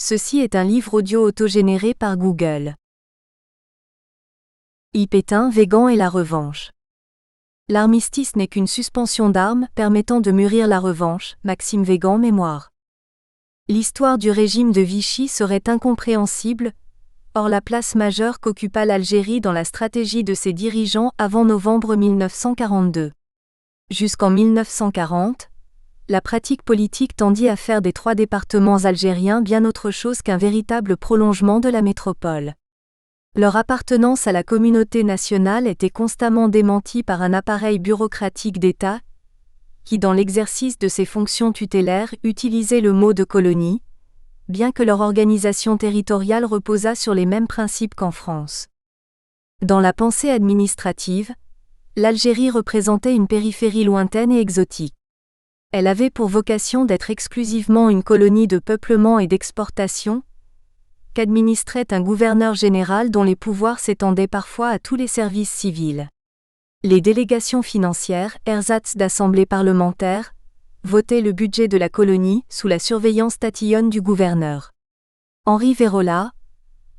Ceci est un livre audio autogénéré par Google. Pétain, Végan et la revanche. L'armistice n'est qu'une suspension d'armes permettant de mûrir la revanche. Maxime Végan, mémoire. L'histoire du régime de Vichy serait incompréhensible, hors la place majeure qu'occupa l'Algérie dans la stratégie de ses dirigeants avant novembre 1942. Jusqu'en 1940, la pratique politique tendit à faire des trois départements algériens bien autre chose qu'un véritable prolongement de la métropole. Leur appartenance à la communauté nationale était constamment démentie par un appareil bureaucratique d'État, qui dans l'exercice de ses fonctions tutélaires utilisait le mot de colonie, bien que leur organisation territoriale reposât sur les mêmes principes qu'en France. Dans la pensée administrative, l'Algérie représentait une périphérie lointaine et exotique. Elle avait pour vocation d'être exclusivement une colonie de peuplement et d'exportation, qu'administrait un gouverneur général dont les pouvoirs s'étendaient parfois à tous les services civils. Les délégations financières, ersatz d'assemblées parlementaires, votaient le budget de la colonie sous la surveillance tatillonne du gouverneur. Henri Vérola,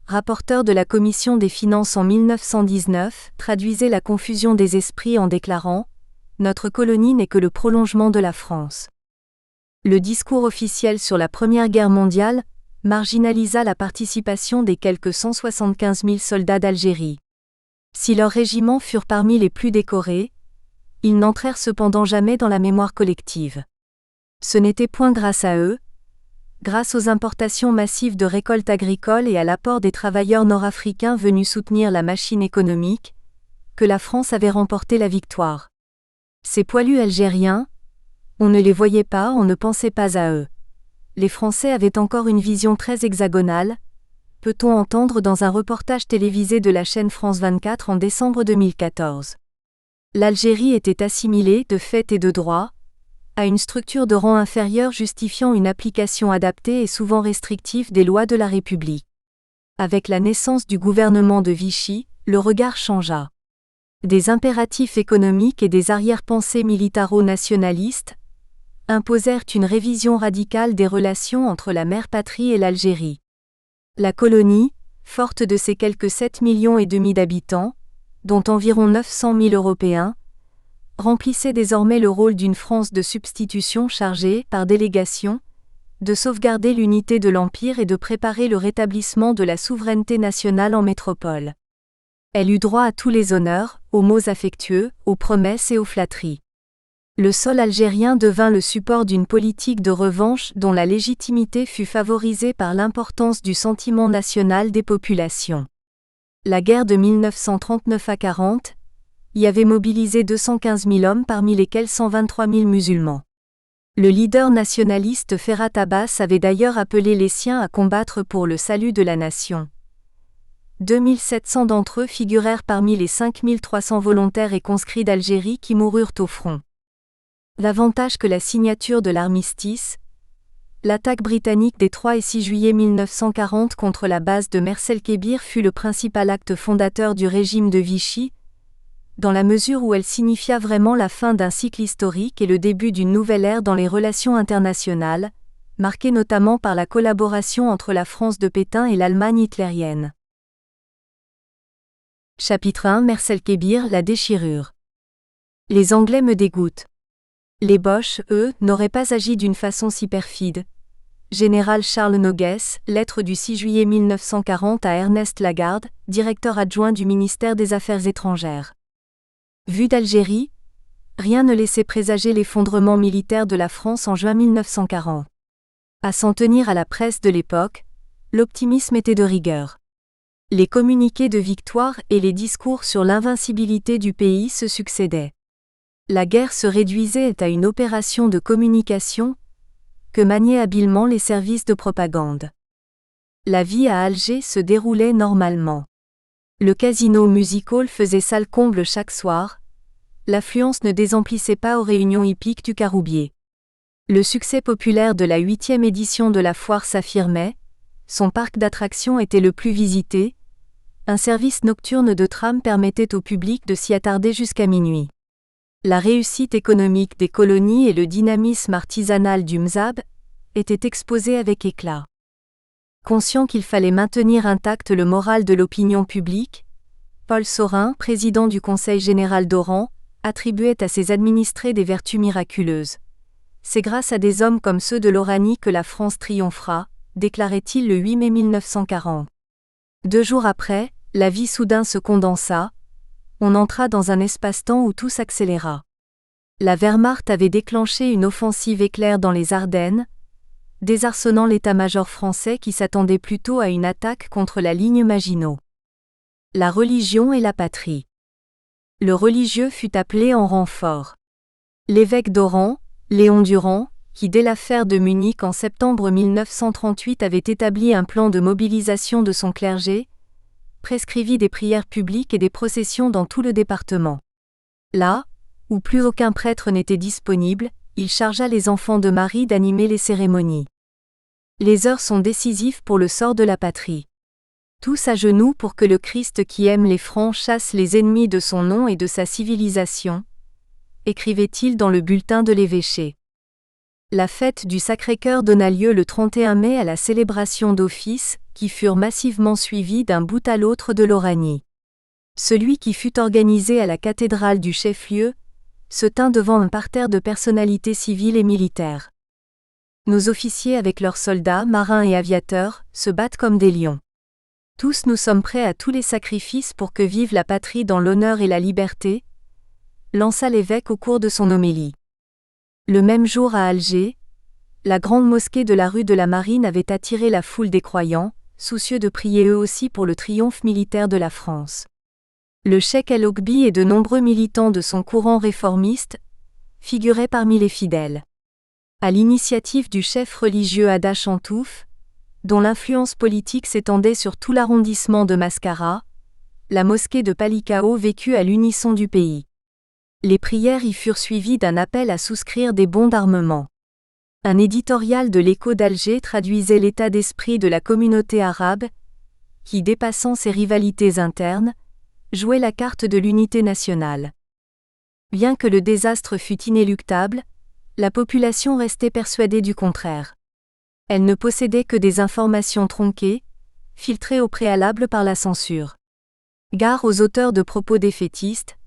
rapporteur de la commission des finances en 1919, traduisait la confusion des esprits en déclarant « Notre colonie n'est que le prolongement de la France ». Le discours officiel sur la Première Guerre mondiale marginalisa la participation des quelques 175 000 soldats d'Algérie. Si leurs régiments furent parmi les plus décorés, ils n'entrèrent cependant jamais dans la mémoire collective. Ce n'était point grâce à eux, grâce aux importations massives de récoltes agricoles et à l'apport des travailleurs nord-africains venus soutenir la machine économique, que la France avait remporté la victoire. Ces poilus algériens, on ne les voyait pas, on ne pensait pas à eux. Les Français avaient encore une vision très hexagonale, peut-on entendre dans un reportage télévisé de la chaîne France 24 en décembre 2014. L'Algérie était assimilée, de fait et de droit, à une structure de rang inférieur justifiant une application adaptée et souvent restrictive des lois de la République. Avec la naissance du gouvernement de Vichy, le regard changea. Des impératifs économiques et des arrière-pensées militaro-nationalistes imposèrent une révision radicale des relations entre la mère patrie et l'Algérie. La colonie, forte de ses quelques 7,5 millions d'habitants, dont environ 900 000 Européens, remplissait désormais le rôle d'une France de substitution chargée, par délégation, de sauvegarder l'unité de l'Empire et de préparer le rétablissement de la souveraineté nationale en métropole. Elle eut droit à tous les honneurs, aux mots affectueux, aux promesses et aux flatteries. Le sol algérien devint le support d'une politique de revanche dont la légitimité fut favorisée par l'importance du sentiment national des populations. La guerre de 1939 à 40 y avait mobilisé 215 000 hommes parmi lesquels 123 000 musulmans. Le leader nationaliste Ferhat Abbas avait d'ailleurs appelé les siens à combattre pour le salut de la nation. 2700 d'entre eux figurèrent parmi les 5300 volontaires et conscrits d'Algérie qui moururent au front. L'avantage que la signature de l'armistice, l'attaque britannique des 3 et 6 juillet 1940 contre la base de Mers-el-Kébir fut le principal acte fondateur du régime de Vichy, dans la mesure où elle signifia vraiment la fin d'un cycle historique et le début d'une nouvelle ère dans les relations internationales, marquée notamment par la collaboration entre la France de Pétain et l'Allemagne hitlérienne. Chapitre 1 Mers-el-Kébir, la déchirure. Les Anglais me dégoûtent. Les Boches, eux, n'auraient pas agi d'une façon si perfide. Général Charles Noguès, lettre du 6 juillet 1940 à Ernest Lagarde, directeur adjoint du ministère des Affaires étrangères. Vue d'Algérie, rien ne laissait présager l'effondrement militaire de la France en juin 1940. À s'en tenir à la presse de l'époque, l'optimisme était de rigueur. Les communiqués de victoire et les discours sur l'invincibilité du pays se succédaient. La guerre se réduisait à une opération de communication que maniaient habilement les services de propagande. La vie à Alger se déroulait normalement. Le casino Music Hall faisait salle comble chaque soir. L'affluence ne désemplissait pas aux réunions hippiques du Caroubier. Le succès populaire de la 8e édition de la foire s'affirmait, son parc d'attractions était le plus visité, un service nocturne de tram permettait au public de s'y attarder jusqu'à minuit. La réussite économique des colonies et le dynamisme artisanal du MZAB étaient exposés avec éclat. Conscient qu'il fallait maintenir intact le moral de l'opinion publique, Paul Saurin, président du Conseil général d'Oran, attribuait à ses administrés des vertus miraculeuses. C'est grâce à des hommes comme ceux de l'Oranie que la France triomphera, déclarait-il le 8 mai 1940. 2 jours après, la vie soudain se condensa, on entra dans un espace-temps où tout s'accéléra. La Wehrmacht avait déclenché une offensive éclair dans les Ardennes, désarçonnant l'état-major français qui s'attendait plutôt à une attaque contre la ligne Maginot. La religion et la patrie. Le religieux fut appelé en renfort. L'évêque d'Oran, Léon Durand, qui dès l'affaire de Munich en septembre 1938 avait établi un plan de mobilisation de son clergé, prescrivit des prières publiques et des processions dans tout le département. Là, où plus aucun prêtre n'était disponible, il chargea les enfants de Marie d'animer les cérémonies. Les heures sont décisives pour le sort de la patrie. Tous à genoux pour que le Christ qui aime les francs chasse les ennemis de son nom et de sa civilisation, écrivait-il dans le bulletin de l'évêché. La fête du Sacré-Cœur donna lieu le 31 mai à la célébration d'offices, qui furent massivement suivies d'un bout à l'autre de l'Oranie. Celui qui fut organisé à la cathédrale du chef-lieu, se tint devant un parterre de personnalités civiles et militaires. Nos officiers avec leurs soldats, marins et aviateurs, se battent comme des lions. Tous nous sommes prêts à tous les sacrifices pour que vive la patrie dans l'honneur et la liberté, lança l'évêque au cours de son homélie. Le même jour à Alger, la grande mosquée de la rue de la Marine avait attiré la foule des croyants, soucieux de prier eux aussi pour le triomphe militaire de la France. Le cheikh El-Oghbi et de nombreux militants de son courant réformiste figuraient parmi les fidèles. À l'initiative du chef religieux Ada Chantouf, dont l'influence politique s'étendait sur tout l'arrondissement de Mascara, la mosquée de Palikao vécut à l'unisson du pays. Les prières y furent suivies d'un appel à souscrire des bons d'armement. Un éditorial de l'Écho d'Alger traduisait l'état d'esprit de la communauté arabe, qui, dépassant ses rivalités internes, jouait la carte de l'unité nationale. Bien que le désastre fût inéluctable, la population restait persuadée du contraire. Elle ne possédait que des informations tronquées, filtrées au préalable par la censure. Gare aux auteurs de propos défaitistes,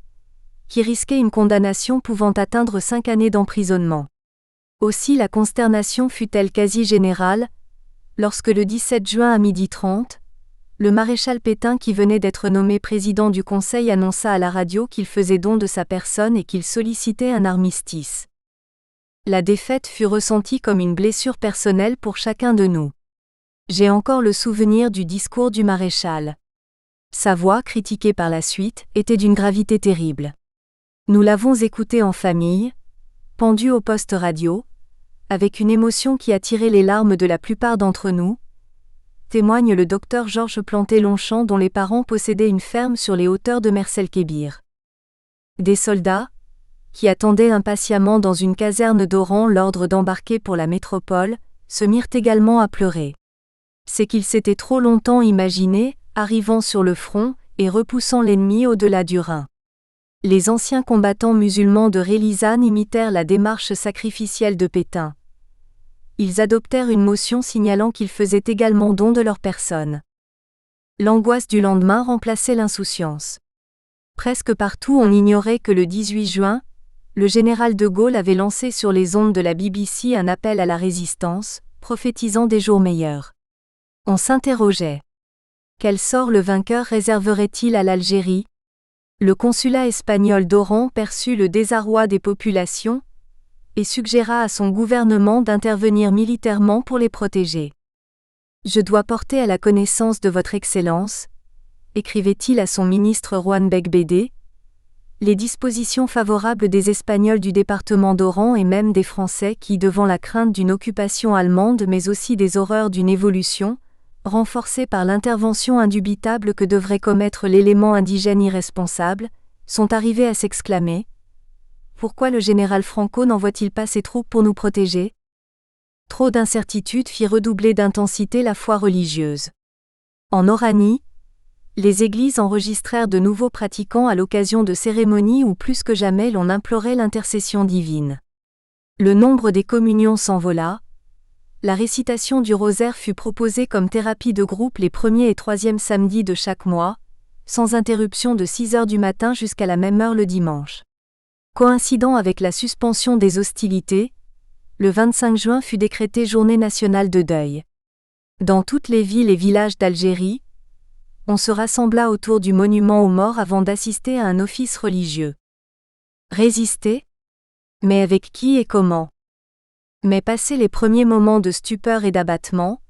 qui risquaient une condamnation pouvant atteindre 5 années d'emprisonnement. Aussi la consternation fut-elle quasi générale, lorsque le 17 juin à 12h30, le maréchal Pétain qui venait d'être nommé président du Conseil annonça à la radio qu'il faisait don de sa personne et qu'il sollicitait un armistice. La défaite fut ressentie comme une blessure personnelle pour chacun de nous. J'ai encore le souvenir du discours du maréchal. Sa voix, critiquée par la suite, était d'une gravité terrible. Nous l'avons écouté en famille, pendu au poste radio, avec une émotion qui a tiré les larmes de la plupart d'entre nous, témoigne le docteur Georges Planté-Longchamp dont les parents possédaient une ferme sur les hauteurs de Mersel-Kébir. Des soldats, qui attendaient impatiemment dans une caserne d'Oran l'ordre d'embarquer pour la métropole, se mirent également à pleurer. C'est qu'ils s'étaient trop longtemps imaginés, arrivant sur le front, et repoussant l'ennemi au-delà du Rhin. Les anciens combattants musulmans de Rélisane imitèrent la démarche sacrificielle de Pétain. Ils adoptèrent une motion signalant qu'ils faisaient également don de leur personne. L'angoisse du lendemain remplaçait l'insouciance. Presque partout on ignorait que le 18 juin, le général de Gaulle avait lancé sur les ondes de la BBC un appel à la résistance, prophétisant des jours meilleurs. On s'interrogeait. Quel sort le vainqueur réserverait-il à l'Algérie ? Le consulat espagnol d'Oran perçut le désarroi des populations et suggéra à son gouvernement d'intervenir militairement pour les protéger. « Je dois porter à la connaissance de votre Excellence », écrivait-il à son ministre Juan Becbédé, les dispositions favorables des Espagnols du département d'Oran et même des Français qui, devant la crainte d'une occupation allemande mais aussi des horreurs d'une évolution, renforcée par l'intervention indubitable que devrait commettre l'élément indigène irresponsable, sont arrivés à s'exclamer : pourquoi le général Franco n'envoie-t-il pas ses troupes pour nous protéger ? Trop d'incertitudes fit redoubler d'intensité la foi religieuse. En Oranie, les églises enregistrèrent de nouveaux pratiquants à l'occasion de cérémonies où plus que jamais l'on implorait l'intercession divine. Le nombre des communions s'envola, la récitation du rosaire fut proposée comme thérapie de groupe les 1er et 3e samedis de chaque mois, sans interruption de 6 heures du matin jusqu'à la même heure le dimanche. Coïncidant avec la suspension des hostilités, le 25 juin fut décrété journée nationale de deuil. Dans toutes les villes et villages d'Algérie, on se rassembla autour du monument aux morts avant d'assister à un office religieux. Résister ? Mais avec qui et comment ? Mais passés les premiers moments de stupeur et d'abattement,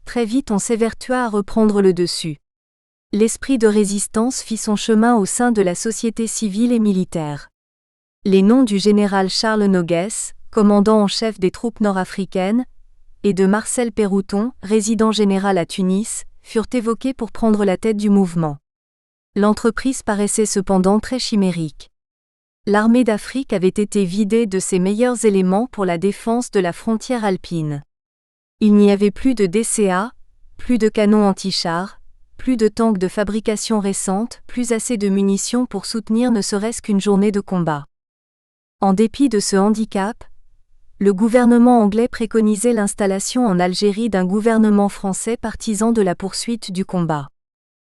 très vite on s'évertua à reprendre le dessus. L'esprit de résistance fit son chemin au sein de la société civile et militaire. Les noms du général Charles Noguès, commandant en chef des troupes nord-africaines, et de Marcel Pérouton, résident général à Tunis, furent évoqués pour prendre la tête du mouvement. L'entreprise paraissait cependant très chimérique. L'armée d'Afrique avait été vidée de ses meilleurs éléments pour la défense de la frontière alpine. Il n'y avait plus de DCA, plus de canons anti-chars, plus de tanks de fabrication récente, plus assez de munitions pour soutenir ne serait-ce qu'une journée de combat. En dépit de ce handicap, le gouvernement anglais préconisait l'installation en Algérie d'un gouvernement français partisan de la poursuite du combat.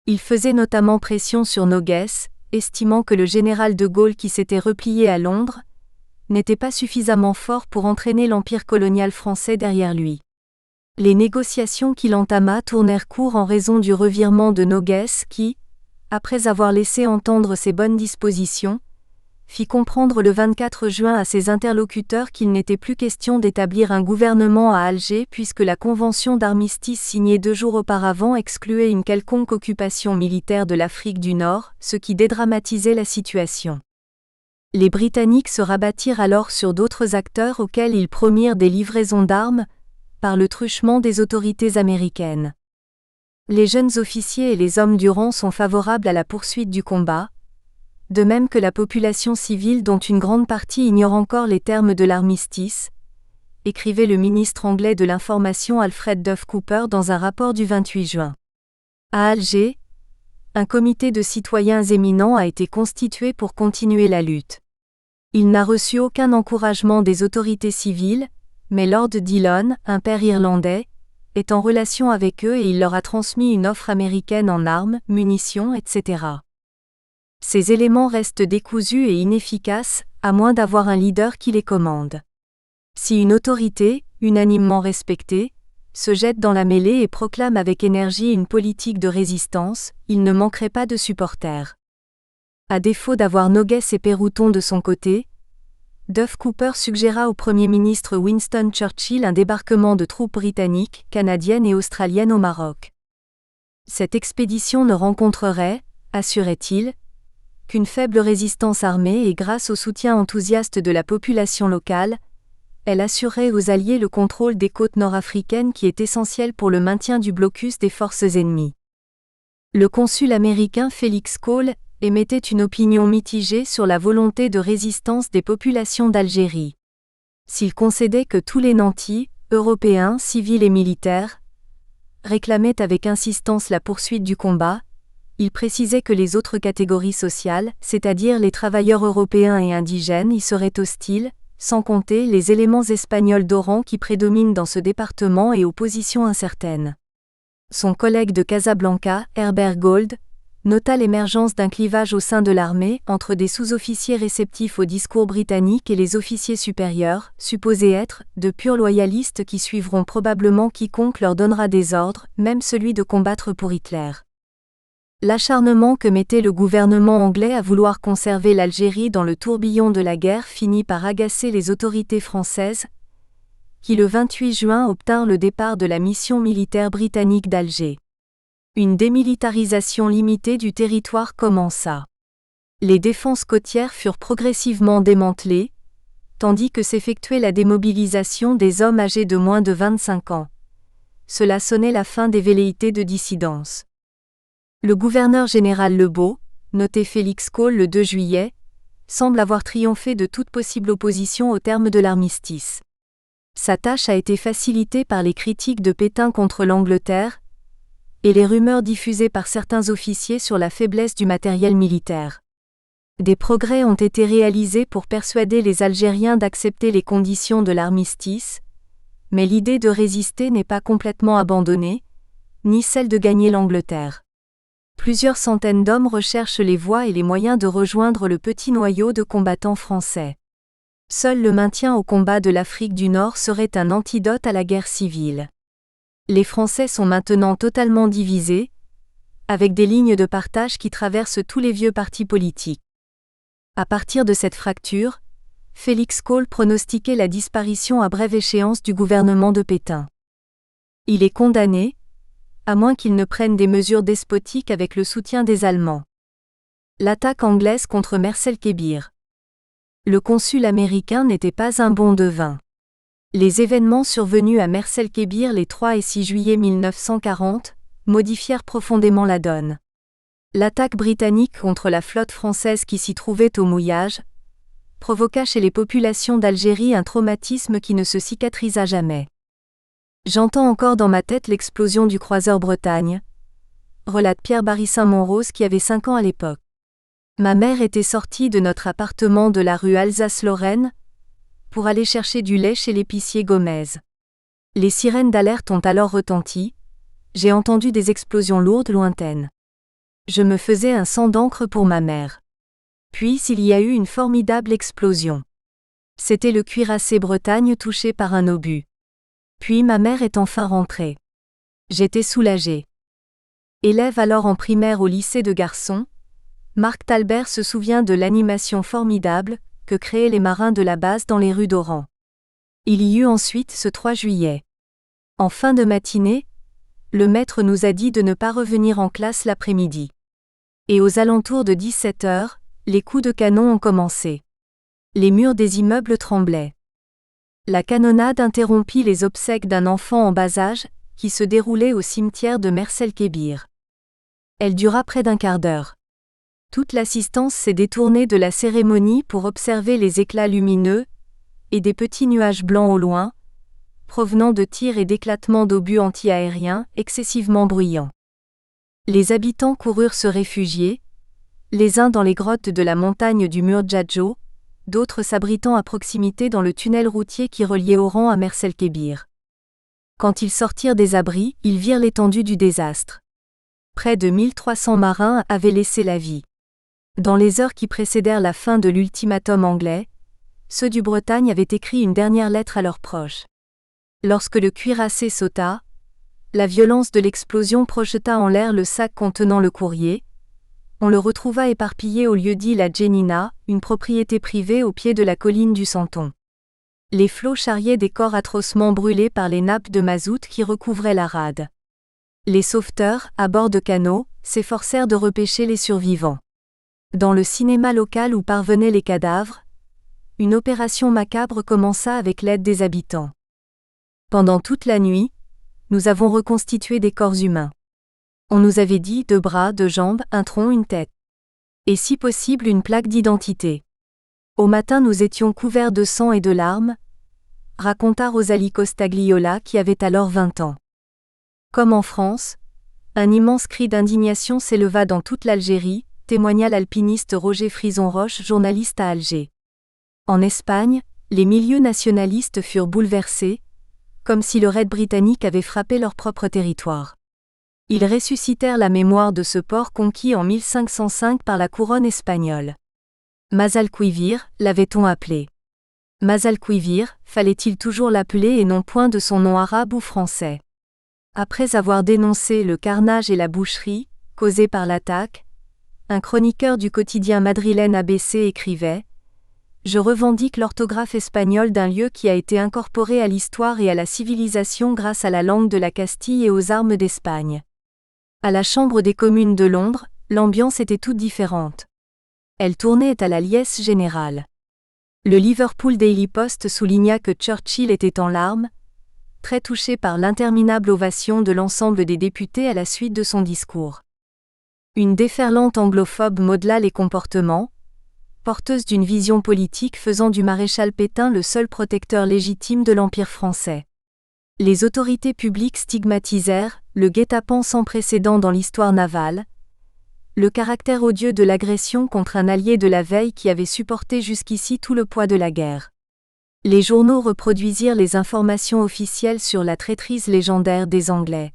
Il faisait notamment pression sur Noguès, estimant que le général de Gaulle qui s'était replié à Londres n'était pas suffisamment fort pour entraîner l'empire colonial français derrière lui. Les négociations qu'il entama tournèrent court en raison du revirement de Noguès qui, après avoir laissé entendre ses bonnes dispositions, fit comprendre le 24 juin à ses interlocuteurs qu'il n'était plus question d'établir un gouvernement à Alger puisque la convention d'armistice signée 2 jours auparavant excluait une quelconque occupation militaire de l'Afrique du Nord, ce qui dédramatisait la situation. Les Britanniques se rabattirent alors sur d'autres acteurs auxquels ils promirent des livraisons d'armes, par le truchement des autorités américaines. Les jeunes officiers et les hommes du rang sont favorables à la poursuite du combat, de même que la population civile dont une grande partie ignore encore les termes de l'armistice, écrivait le ministre anglais de l'Information Alfred Duff Cooper dans un rapport du 28 juin. À Alger, un comité de citoyens éminents a été constitué pour continuer la lutte. Il n'a reçu aucun encouragement des autorités civiles, mais Lord Dillon, un père irlandais, est en relation avec eux et il leur a transmis une offre américaine en armes, munitions, etc. Ces éléments restent décousus et inefficaces, à moins d'avoir un leader qui les commande. Si une autorité, unanimement respectée, se jette dans la mêlée et proclame avec énergie une politique de résistance, il ne manquerait pas de supporters. À défaut d'avoir Noguès et Pérouton de son côté, Duff Cooper suggéra au Premier ministre Winston Churchill un débarquement de troupes britanniques, canadiennes et australiennes au Maroc. Cette expédition ne rencontrerait, assurait-il, qu'une faible résistance armée et grâce au soutien enthousiaste de la population locale, elle assurerait aux Alliés le contrôle des côtes nord-africaines qui est essentiel pour le maintien du blocus des forces ennemies. Le consul américain Félix Cole émettait une opinion mitigée sur la volonté de résistance des populations d'Algérie. S'il concédait que tous les nantis, européens, civils et militaires, réclamaient avec insistance la poursuite du combat, il précisait que les autres catégories sociales, c'est-à-dire les travailleurs européens et indigènes, y seraient hostiles, sans compter les éléments espagnols d'Oran qui prédominent dans ce département et aux positions incertaines. Son collègue de Casablanca, Herbert Gold, nota l'émergence d'un clivage au sein de l'armée entre des sous-officiers réceptifs au discours britannique et les officiers supérieurs, supposés être de purs loyalistes qui suivront probablement quiconque leur donnera des ordres, même celui de combattre pour Hitler. L'acharnement que mettait le gouvernement anglais à vouloir conserver l'Algérie dans le tourbillon de la guerre finit par agacer les autorités françaises, qui le 28 juin obtinrent le départ de la mission militaire britannique d'Alger. Une démilitarisation limitée du territoire commença. Les défenses côtières furent progressivement démantelées, tandis que s'effectuait la démobilisation des hommes âgés de moins de 25 ans. Cela sonnait la fin des velléités de dissidence. Le gouverneur général Lebeau, noté Félix Cole le 2 juillet, semble avoir triomphé de toute possible opposition au terme de l'armistice. Sa tâche a été facilitée par les critiques de Pétain contre l'Angleterre et les rumeurs diffusées par certains officiers sur la faiblesse du matériel militaire. Des progrès ont été réalisés pour persuader les Algériens d'accepter les conditions de l'armistice, Mais l'idée de résister n'est pas complètement abandonnée, ni celle de gagner l'Angleterre. Plusieurs centaines d'hommes recherchent les voies et les moyens de rejoindre le petit noyau de combattants français. Seul le maintien au combat de l'Afrique du Nord serait un antidote à la guerre civile. Les Français sont maintenant totalement divisés, avec des lignes de partage qui traversent tous les vieux partis politiques. À partir de cette fracture, Félix Cole pronostiquait la disparition à brève échéance du gouvernement de Pétain. Il est condamné, à moins qu'il ne prenne des mesures despotiques avec le soutien des Allemands. L'attaque anglaise contre Merselkebir. Le consul américain n'était pas un bon devin. Les événements survenus à Merselkebir les 3 et 6 juillet 1940 modifièrent profondément la donne. L'attaque britannique contre la flotte française qui s'y trouvait au mouillage provoqua chez les populations d'Algérie un traumatisme qui ne se cicatrisa jamais. J'entends encore dans ma tête l'explosion du croiseur Bretagne, relate Pierre Barissin-Monrose qui avait 5 ans à l'époque. Ma mère était sortie de notre appartement de la rue Alsace-Lorraine pour aller chercher du lait chez l'épicier Gomez. Les sirènes d'alerte ont alors retenti, j'ai entendu des explosions lourdes lointaines. Je me faisais un sang d'encre pour ma mère. Puis il y a eu une formidable explosion. C'était le cuirassé Bretagne touché par un obus. Puis ma mère est enfin rentrée. J'étais soulagée. Élève alors en primaire au lycée de garçons, Marc Talbert se souvient de l'animation formidable que créaient les marins de la base dans les rues d'Oran. Il y eut ensuite ce 3 juillet. En fin de matinée, le maître nous a dit de ne pas revenir en classe l'après-midi. Et aux alentours de 17 heures, les coups de canon ont commencé. Les murs des immeubles tremblaient. La canonnade interrompit les obsèques d'un enfant en bas âge, qui se déroulait au cimetière de Merselkebir. Elle dura près d'un quart d'heure. Toute l'assistance s'est détournée de la cérémonie pour observer les éclats lumineux et des petits nuages blancs au loin, provenant de tirs et d'éclatements d'obus anti-aériens excessivement bruyants. Les habitants coururent se réfugier, les uns dans les grottes de la montagne du Murdjadjo, d'autres s'abritant à proximité dans le tunnel routier qui reliait Oran à Merselkebir. Quand ils sortirent des abris, ils virent l'étendue du désastre. Près de 1300 marins avaient laissé la vie. Dans les heures qui précédèrent la fin de l'ultimatum anglais, ceux du Bretagne avaient écrit une dernière lettre à leurs proches. Lorsque le cuirassé sauta, la violence de l'explosion projeta en l'air le sac contenant le courrier. On le retrouva éparpillé au lieu-dit La Djenina, une propriété privée au pied de la colline du Santon. Les flots charriaient des corps atrocement brûlés par les nappes de mazout qui recouvraient la rade. Les sauveteurs, à bord de canots, s'efforcèrent de repêcher les survivants. Dans le cinéma local où parvenaient les cadavres, une opération macabre commença avec l'aide des habitants. Pendant toute la nuit, nous avons reconstitué des corps humains. On nous avait dit 2 bras, 2 jambes, un tronc, une tête. Et si possible une plaque d'identité. Au matin nous étions couverts de sang et de larmes, raconta Rosalie Costagliola qui avait alors 20 ans. Comme en France, un immense cri d'indignation s'éleva dans toute l'Algérie, témoigna l'alpiniste Roger Frison-Roche, journaliste à Alger. En Espagne, les milieux nationalistes furent bouleversés, comme si le raid britannique avait frappé leur propre territoire. Ils ressuscitèrent la mémoire de ce port conquis en 1505 par la couronne espagnole. Mazalquivir, l'avait-on appelé. Mazalquivir, fallait-il toujours l'appeler et non point de son nom arabe ou français. Après avoir dénoncé le carnage et la boucherie, causés par l'attaque, un chroniqueur du quotidien madrilène ABC écrivait « Je revendique l'orthographe espagnole d'un lieu qui a été incorporé à l'histoire et à la civilisation grâce à la langue de la Castille et aux armes d'Espagne. » À la Chambre des communes de Londres, l'ambiance était toute différente. Elle tournait à la liesse générale. Le Liverpool Daily Post souligna que Churchill était en larmes, très touché par l'interminable ovation de l'ensemble des députés à la suite de son discours. Une déferlante anglophobe modela les comportements, porteuse d'une vision politique faisant du maréchal Pétain le seul protecteur légitime de l'Empire français. Les autorités publiques stigmatisèrent le guet-apens sans précédent dans l'histoire navale, le caractère odieux de l'agression contre un allié de la veille qui avait supporté jusqu'ici tout le poids de la guerre. Les journaux reproduisirent les informations officielles sur la traîtrise légendaire des Anglais.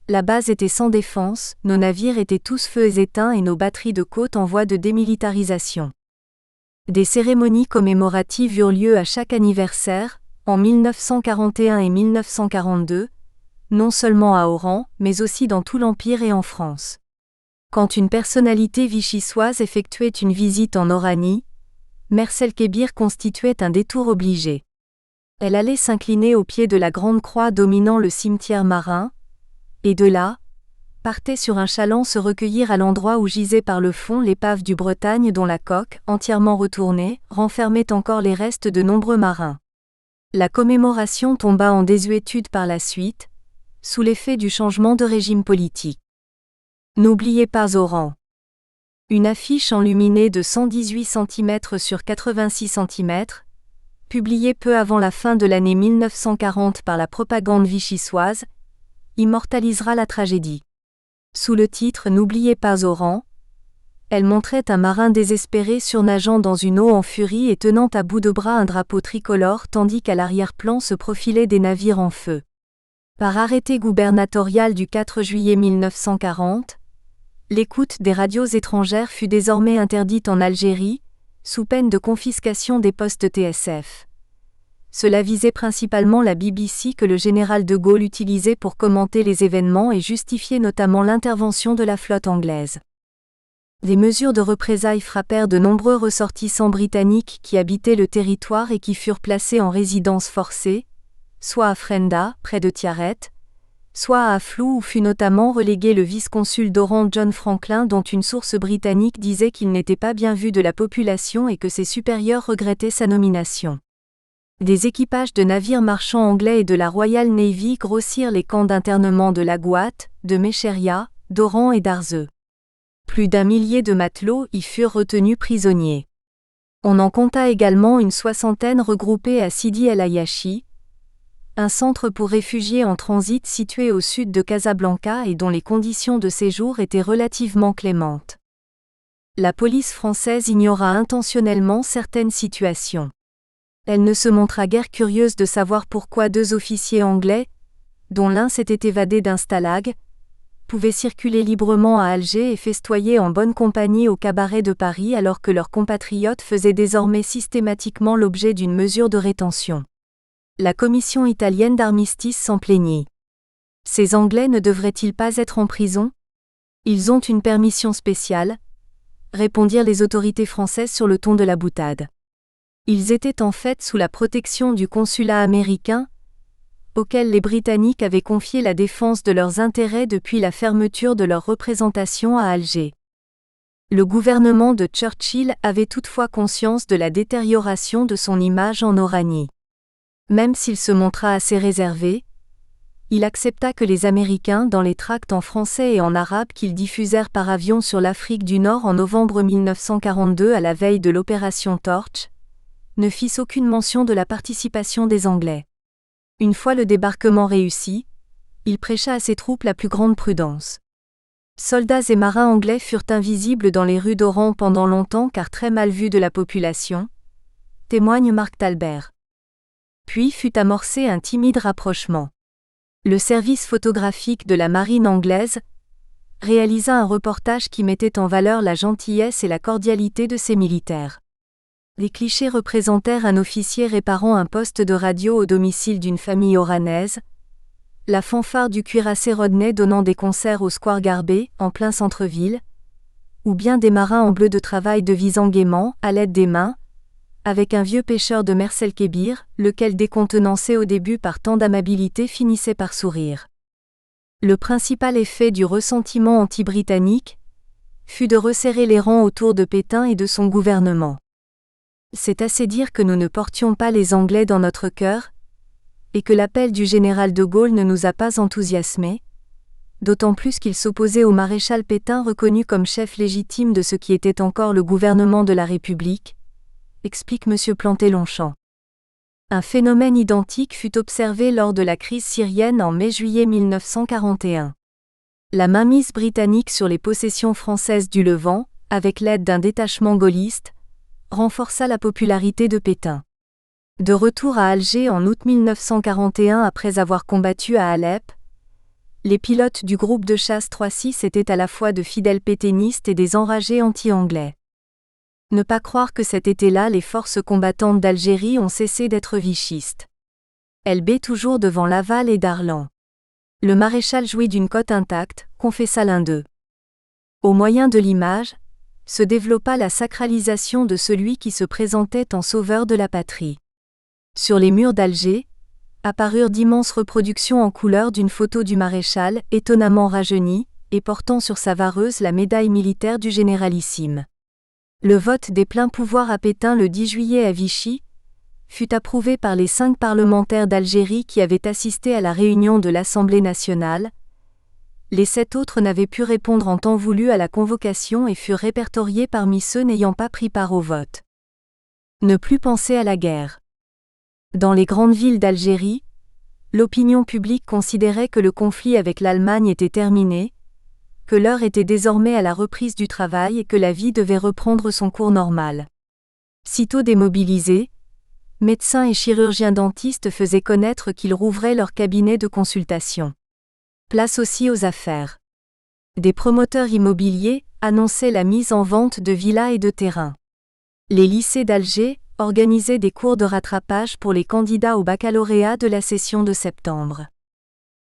La base était sans défense, nos navires étaient tous feux éteints et nos batteries de côte en voie de démilitarisation. Des cérémonies commémoratives eurent lieu à chaque anniversaire, en 1941 et 1942, non seulement à Oran, mais aussi dans tout l'Empire et en France. Quand une personnalité vichysoise effectuait une visite en Oranie, Merselkébir constituait un détour obligé. Elle allait s'incliner au pied de la grande croix dominant le cimetière marin, et de là, partait sur un chaland se recueillir à l'endroit où gisait par le fond l'épave du Bretagne dont la coque, entièrement retournée, renfermait encore les restes de nombreux marins. La commémoration tomba en désuétude par la suite, sous l'effet du changement de régime politique. N'oubliez pas Oran. Une affiche enluminée de 118 cm sur 86 cm, publiée peu avant la fin de l'année 1940 par la propagande vichysoise, immortalisera la tragédie. Sous le titre « N'oubliez pas Oran », elle montrait un marin désespéré surnageant dans une eau en furie et tenant à bout de bras un drapeau tricolore tandis qu'à l'arrière-plan se profilaient des navires en feu. Par arrêté gouvernatorial du 4 juillet 1940, l'écoute des radios étrangères fut désormais interdite en Algérie, sous peine de confiscation des postes TSF. Cela visait principalement la BBC que le général de Gaulle utilisait pour commenter les événements et justifier notamment l'intervention de la flotte anglaise. Des mesures de représailles frappèrent de nombreux ressortissants britanniques qui habitaient le territoire et qui furent placés en résidence forcée, soit à Frenda, près de Tiaret, soit à Flou où fut notamment relégué le vice-consul d'Oran John Franklin dont une source britannique disait qu'il n'était pas bien vu de la population et que ses supérieurs regrettaient sa nomination. Des équipages de navires marchands anglais et de la Royal Navy grossirent les camps d'internement de Laghouat, de Mecheria, d'Oran et d'Arzeu. Plus d'1 millier de matelots y furent retenus prisonniers. On en compta également une soixantaine regroupés à Sidi El Ayachi, un centre pour réfugiés en transit situé au sud de Casablanca et dont les conditions de séjour étaient relativement clémentes. La police française ignora intentionnellement certaines situations. Elle ne se montra guère curieuse de savoir pourquoi 2 officiers anglais, dont l'un s'était évadé d'un stalag, pouvaient circuler librement à Alger et festoyer en bonne compagnie au cabaret de Paris alors que leurs compatriotes faisaient désormais systématiquement l'objet d'une mesure de rétention. La commission italienne d'armistice s'en plaignit. Ces Anglais ne devraient-ils pas être en prison ? Ils ont une permission spéciale, répondirent les autorités françaises sur le ton de la boutade. Ils étaient en fait sous la protection du consulat américain, auquel les Britanniques avaient confié la défense de leurs intérêts depuis la fermeture de leur représentation à Alger. Le gouvernement de Churchill avait toutefois conscience de la détérioration de son image en Oranie. Même s'il se montra assez réservé, il accepta que les Américains, dans les tracts en français et en arabe qu'ils diffusèrent par avion sur l'Afrique du Nord en novembre 1942 à la veille de l'opération Torch, ne fissent aucune mention de la participation des Anglais. Une fois le débarquement réussi, il prêcha à ses troupes la plus grande prudence. Soldats et marins anglais furent invisibles dans les rues d'Oran pendant longtemps car très mal vus de la population, témoigne Marc Talbert. Puis fut amorcé un timide rapprochement. Le service photographique de la marine anglaise réalisa un reportage qui mettait en valeur la gentillesse et la cordialité de ses militaires. Les clichés représentèrent un officier réparant un poste de radio au domicile d'une famille oranaise, la fanfare du cuirassé Rodney donnant des concerts au Square Garbet, en plein centre-ville, ou bien des marins en bleu de travail devisant gaiement, à l'aide des mains, avec un vieux pêcheur de Merselkébir, lequel décontenancé au début par tant d'amabilité finissait par sourire. Le principal effet du ressentiment anti-britannique fut de resserrer les rangs autour de Pétain et de son gouvernement. C'est assez dire que nous ne portions pas les Anglais dans notre cœur, et que l'appel du général de Gaulle ne nous a pas enthousiasmés, d'autant plus qu'il s'opposait au maréchal Pétain reconnu comme chef légitime de ce qui était encore le gouvernement de la République, explique M. Planté-Longchamp. Un phénomène identique fut observé lors de la crise syrienne en mai-juillet 1941. La mainmise britannique sur les possessions françaises du Levant, avec l'aide d'un détachement gaulliste, renforça la popularité de Pétain. De retour à Alger en août 1941 après avoir combattu à Alep, les pilotes du groupe de chasse 3-6 étaient à la fois de fidèles pétainistes et des enragés anti-anglais. Ne pas croire que cet été-là les forces combattantes d'Algérie ont cessé d'être vichistes. LB toujours devant Laval et Darlan. Le maréchal jouit d'une cote intacte, confessa l'un d'eux. Au moyen de l'image, se développa la sacralisation de celui qui se présentait en sauveur de la patrie. Sur les murs d'Alger, apparurent d'immenses reproductions en couleur d'une photo du maréchal, étonnamment rajeuni, et portant sur sa vareuse la médaille militaire du généralissime. Le vote des pleins pouvoirs à Pétain le 10 juillet à Vichy fut approuvé par les 5 parlementaires d'Algérie qui avaient assisté à la réunion de l'Assemblée nationale. Les 7 autres n'avaient pu répondre en temps voulu à la convocation et furent répertoriés parmi ceux n'ayant pas pris part au vote. Ne plus penser à la guerre. Dans les grandes villes d'Algérie, l'opinion publique considérait que le conflit avec l'Allemagne était terminé, que l'heure était désormais à la reprise du travail et que la vie devait reprendre son cours normal. Sitôt démobilisés, médecins et chirurgiens dentistes faisaient connaître qu'ils rouvraient leur cabinet de consultation. Place aussi aux affaires. Des promoteurs immobiliers annonçaient la mise en vente de villas et de terrains. Les lycées d'Alger organisaient des cours de rattrapage pour les candidats au baccalauréat de la session de septembre.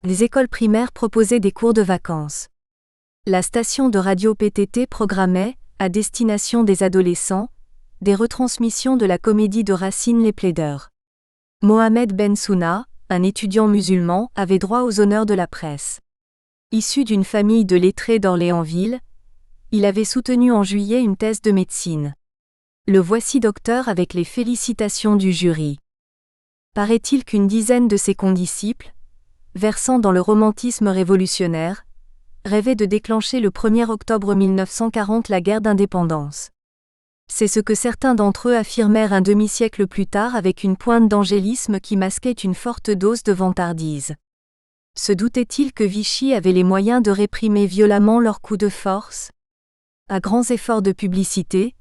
Les écoles primaires proposaient des cours de vacances. La station de radio PTT programmait, à destination des adolescents, des retransmissions de la comédie de Racine Les Plaideurs. Mohamed Ben Souna, un étudiant musulman, avait droit aux honneurs de la presse. Issu d'une famille de lettrés d'Orléansville, il avait soutenu en juillet une thèse de médecine. Le voici docteur avec les félicitations du jury. Paraît-il qu'une dizaine de ses condisciples, versant dans le romantisme révolutionnaire, rêvaient de déclencher le 1er octobre 1940 la guerre d'indépendance. C'est ce que certains d'entre eux affirmèrent un demi-siècle plus tard avec une pointe d'angélisme qui masquait une forte dose de vantardise. Se doutait-il que Vichy avait les moyens de réprimer violemment leurs coups de force ? À grands efforts de publicité,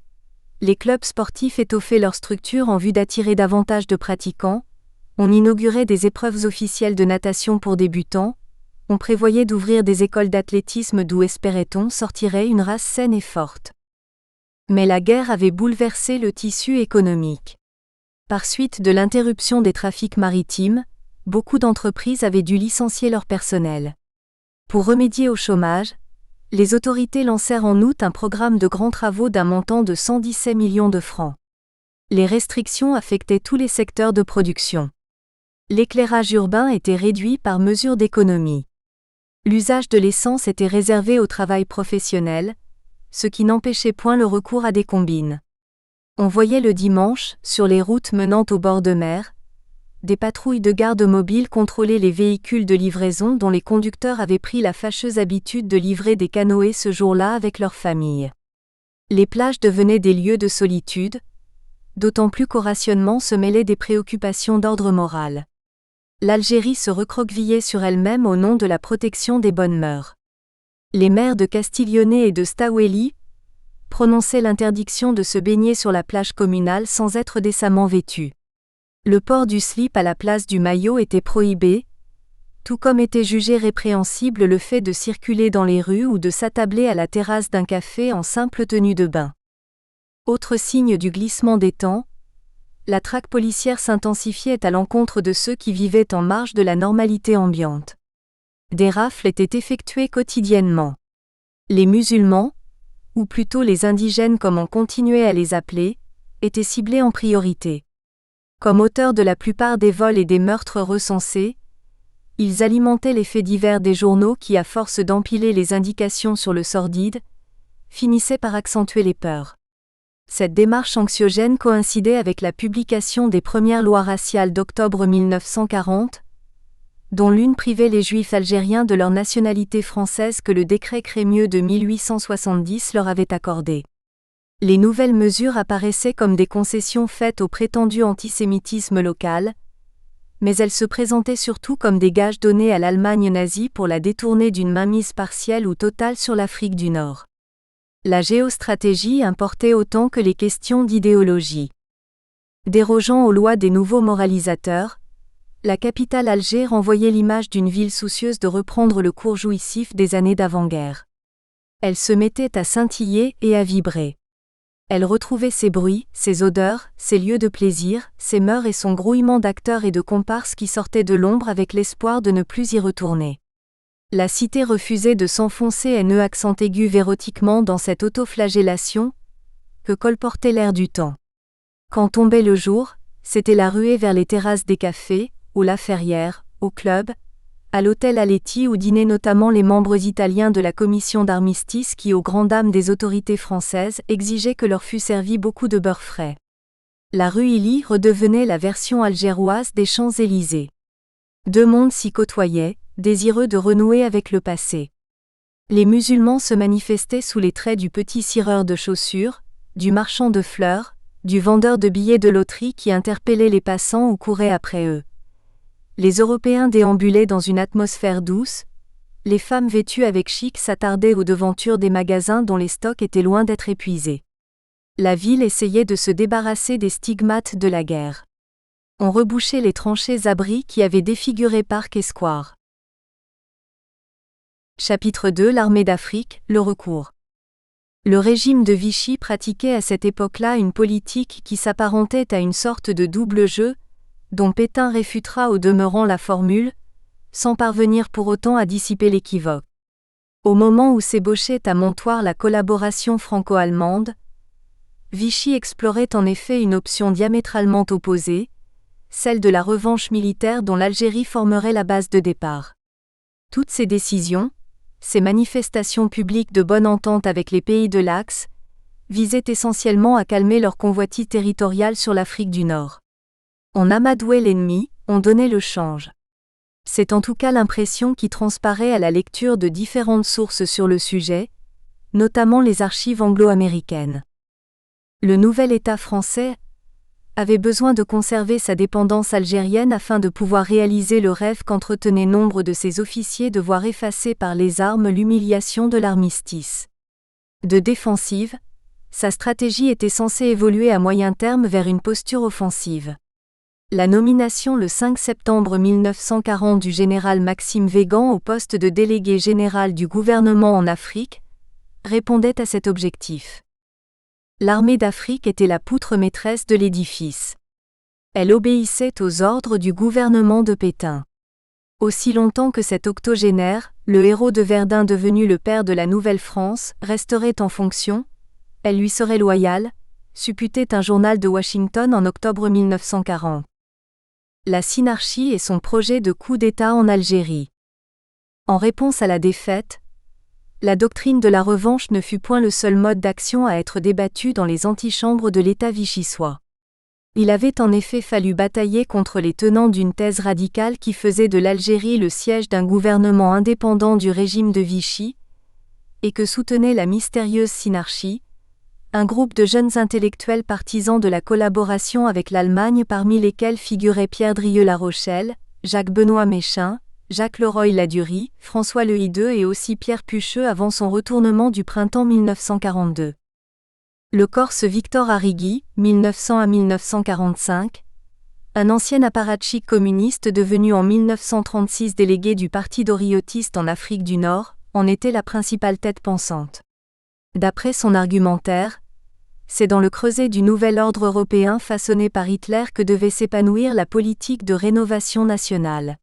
les clubs sportifs étoffaient leurs structures en vue d'attirer davantage de pratiquants, on inaugurait des épreuves officielles de natation pour débutants, on prévoyait d'ouvrir des écoles d'athlétisme d'où espérait-on sortirait une race saine et forte. Mais la guerre avait bouleversé le tissu économique. Par suite de l'interruption des trafics maritimes, beaucoup d'entreprises avaient dû licencier leur personnel. Pour remédier au chômage, les autorités lancèrent en août un programme de grands travaux d'un montant de 117 millions de francs. Les restrictions affectaient tous les secteurs de production. L'éclairage urbain était réduit par mesure d'économie. L'usage de l'essence était réservé au travail professionnel, ce qui n'empêchait point le recours à des combines. On voyait le dimanche, sur les routes menant au bord de mer, des patrouilles de garde mobile contrôler les véhicules de livraison dont les conducteurs avaient pris la fâcheuse habitude de livrer des canoës ce jour-là avec leurs familles. Les plages devenaient des lieux de solitude, d'autant plus qu'au rationnement se mêlaient des préoccupations d'ordre moral. L'Algérie se recroquevillait sur elle-même au nom de la protection des bonnes mœurs. Les maires de Castiglione et de Staweli prononçaient l'interdiction de se baigner sur la plage communale sans être décemment vêtu. Le port du slip à la place du maillot était prohibé, tout comme était jugé répréhensible le fait de circuler dans les rues ou de s'attabler à la terrasse d'un café en simple tenue de bain. Autre signe du glissement des temps, la traque policière s'intensifiait à l'encontre de ceux qui vivaient en marge de la normalité ambiante. Des rafles étaient effectuées quotidiennement. Les musulmans, ou plutôt les indigènes comme on continuait à les appeler, étaient ciblés en priorité. Comme auteurs de la plupart des vols et des meurtres recensés, ils alimentaient les faits divers des journaux qui, à force d'empiler les indications sur le sordide, finissaient par accentuer les peurs. Cette démarche anxiogène coïncidait avec la publication des premières lois raciales d'octobre 1940, dont l'une privait les Juifs algériens de leur nationalité française que le décret Crémieux de 1870 leur avait accordée. Les nouvelles mesures apparaissaient comme des concessions faites au prétendu antisémitisme local, mais elles se présentaient surtout comme des gages donnés à l'Allemagne nazie pour la détourner d'une mainmise partielle ou totale sur l'Afrique du Nord. La géostratégie importait autant que les questions d'idéologie. Dérogeant aux lois des nouveaux moralisateurs, la capitale Alger renvoyait l'image d'une ville soucieuse de reprendre le cours jouissif des années d'avant-guerre. Elle se mettait à scintiller et à vibrer. Elle retrouvait ses bruits, ses odeurs, ses lieux de plaisir, ses mœurs et son grouillement d'acteurs et de comparses qui sortaient de l'ombre avec l'espoir de ne plus y retourner. La cité refusait de s'enfoncer haineux accent aigu vérotiquement dans cette autoflagellation que colportait l'air du temps. Quand tombait le jour, c'était la ruée vers les terrasses des cafés, ou La Ferrière, au club, à l'hôtel Aletti où dînaient notamment les membres italiens de la commission d'armistice qui, aux grandes dames des autorités françaises, exigeaient que leur fût servi beaucoup de beurre frais. La rue Illy redevenait la version algéroise des Champs-Élysées. Deux mondes s'y côtoyaient, désireux de renouer avec le passé. Les musulmans se manifestaient sous les traits du petit cireur de chaussures, du marchand de fleurs, du vendeur de billets de loterie qui interpellait les passants ou courait après eux. Les Européens déambulaient dans une atmosphère douce, les femmes vêtues avec chic s'attardaient aux devantures des magasins dont les stocks étaient loin d'être épuisés. La ville essayait de se débarrasser des stigmates de la guerre. On rebouchait les tranchées abris qui avaient défiguré parcs et squares. Chapitre 2 L'armée d'Afrique, le recours. Le régime de Vichy pratiquait à cette époque-là une politique qui s'apparentait à une sorte de double jeu, dont Pétain réfutera au demeurant la formule, sans parvenir pour autant à dissiper l'équivoque. Au moment où s'ébauchait à Montoire la collaboration franco-allemande, Vichy explorait en effet une option diamétralement opposée, celle de la revanche militaire dont l'Algérie formerait la base de départ. Toutes ces décisions, ces manifestations publiques de bonne entente avec les pays de l'Axe, visaient essentiellement à calmer leur convoitise territoriale sur l'Afrique du Nord. On amadouait l'ennemi, on donnait le change. C'est en tout cas l'impression qui transparaît à la lecture de différentes sources sur le sujet, notamment les archives anglo-américaines. Le nouvel État français avait besoin de conserver sa dépendance algérienne afin de pouvoir réaliser le rêve qu'entretenaient nombre de ses officiers de voir effacer par les armes l'humiliation de l'armistice. De défensive, sa stratégie était censée évoluer à moyen terme vers une posture offensive. La nomination le 5 septembre 1940 du général Maxime Weygand au poste de délégué général du gouvernement en Afrique répondait à cet objectif. L'armée d'Afrique était la poutre maîtresse de l'édifice. Elle obéissait aux ordres du gouvernement de Pétain. Aussi longtemps que cet octogénaire, le héros de Verdun devenu le père de la Nouvelle-France, resterait en fonction, elle lui serait loyale, supputait un journal de Washington en octobre 1940. La synarchie et son projet de coup d'État en Algérie. En réponse à la défaite, la doctrine de la revanche ne fut point le seul mode d'action à être débattu dans les antichambres de l'État vichysois. Il avait en effet fallu batailler contre les tenants d'une thèse radicale qui faisait de l'Algérie le siège d'un gouvernement indépendant du régime de Vichy, et que soutenait la mystérieuse synarchie, un groupe de jeunes intellectuels partisans de la collaboration avec l'Allemagne parmi lesquels figuraient Pierre Drieux-La Rochelle, Jacques-Benoît Méchain, Jacques Leroy-Ladurie, François Lehideux et aussi Pierre Pucheux avant son retournement du printemps 1942. Le Corse Victor Arrighi, 1900 à 1945, un ancien apparatchik communiste devenu en 1936 délégué du Parti doriotiste en Afrique du Nord, en était la principale tête pensante. D'après son argumentaire, c'est dans le creuset du nouvel ordre européen façonné par Hitler que devait s'épanouir la politique de rénovation nationale.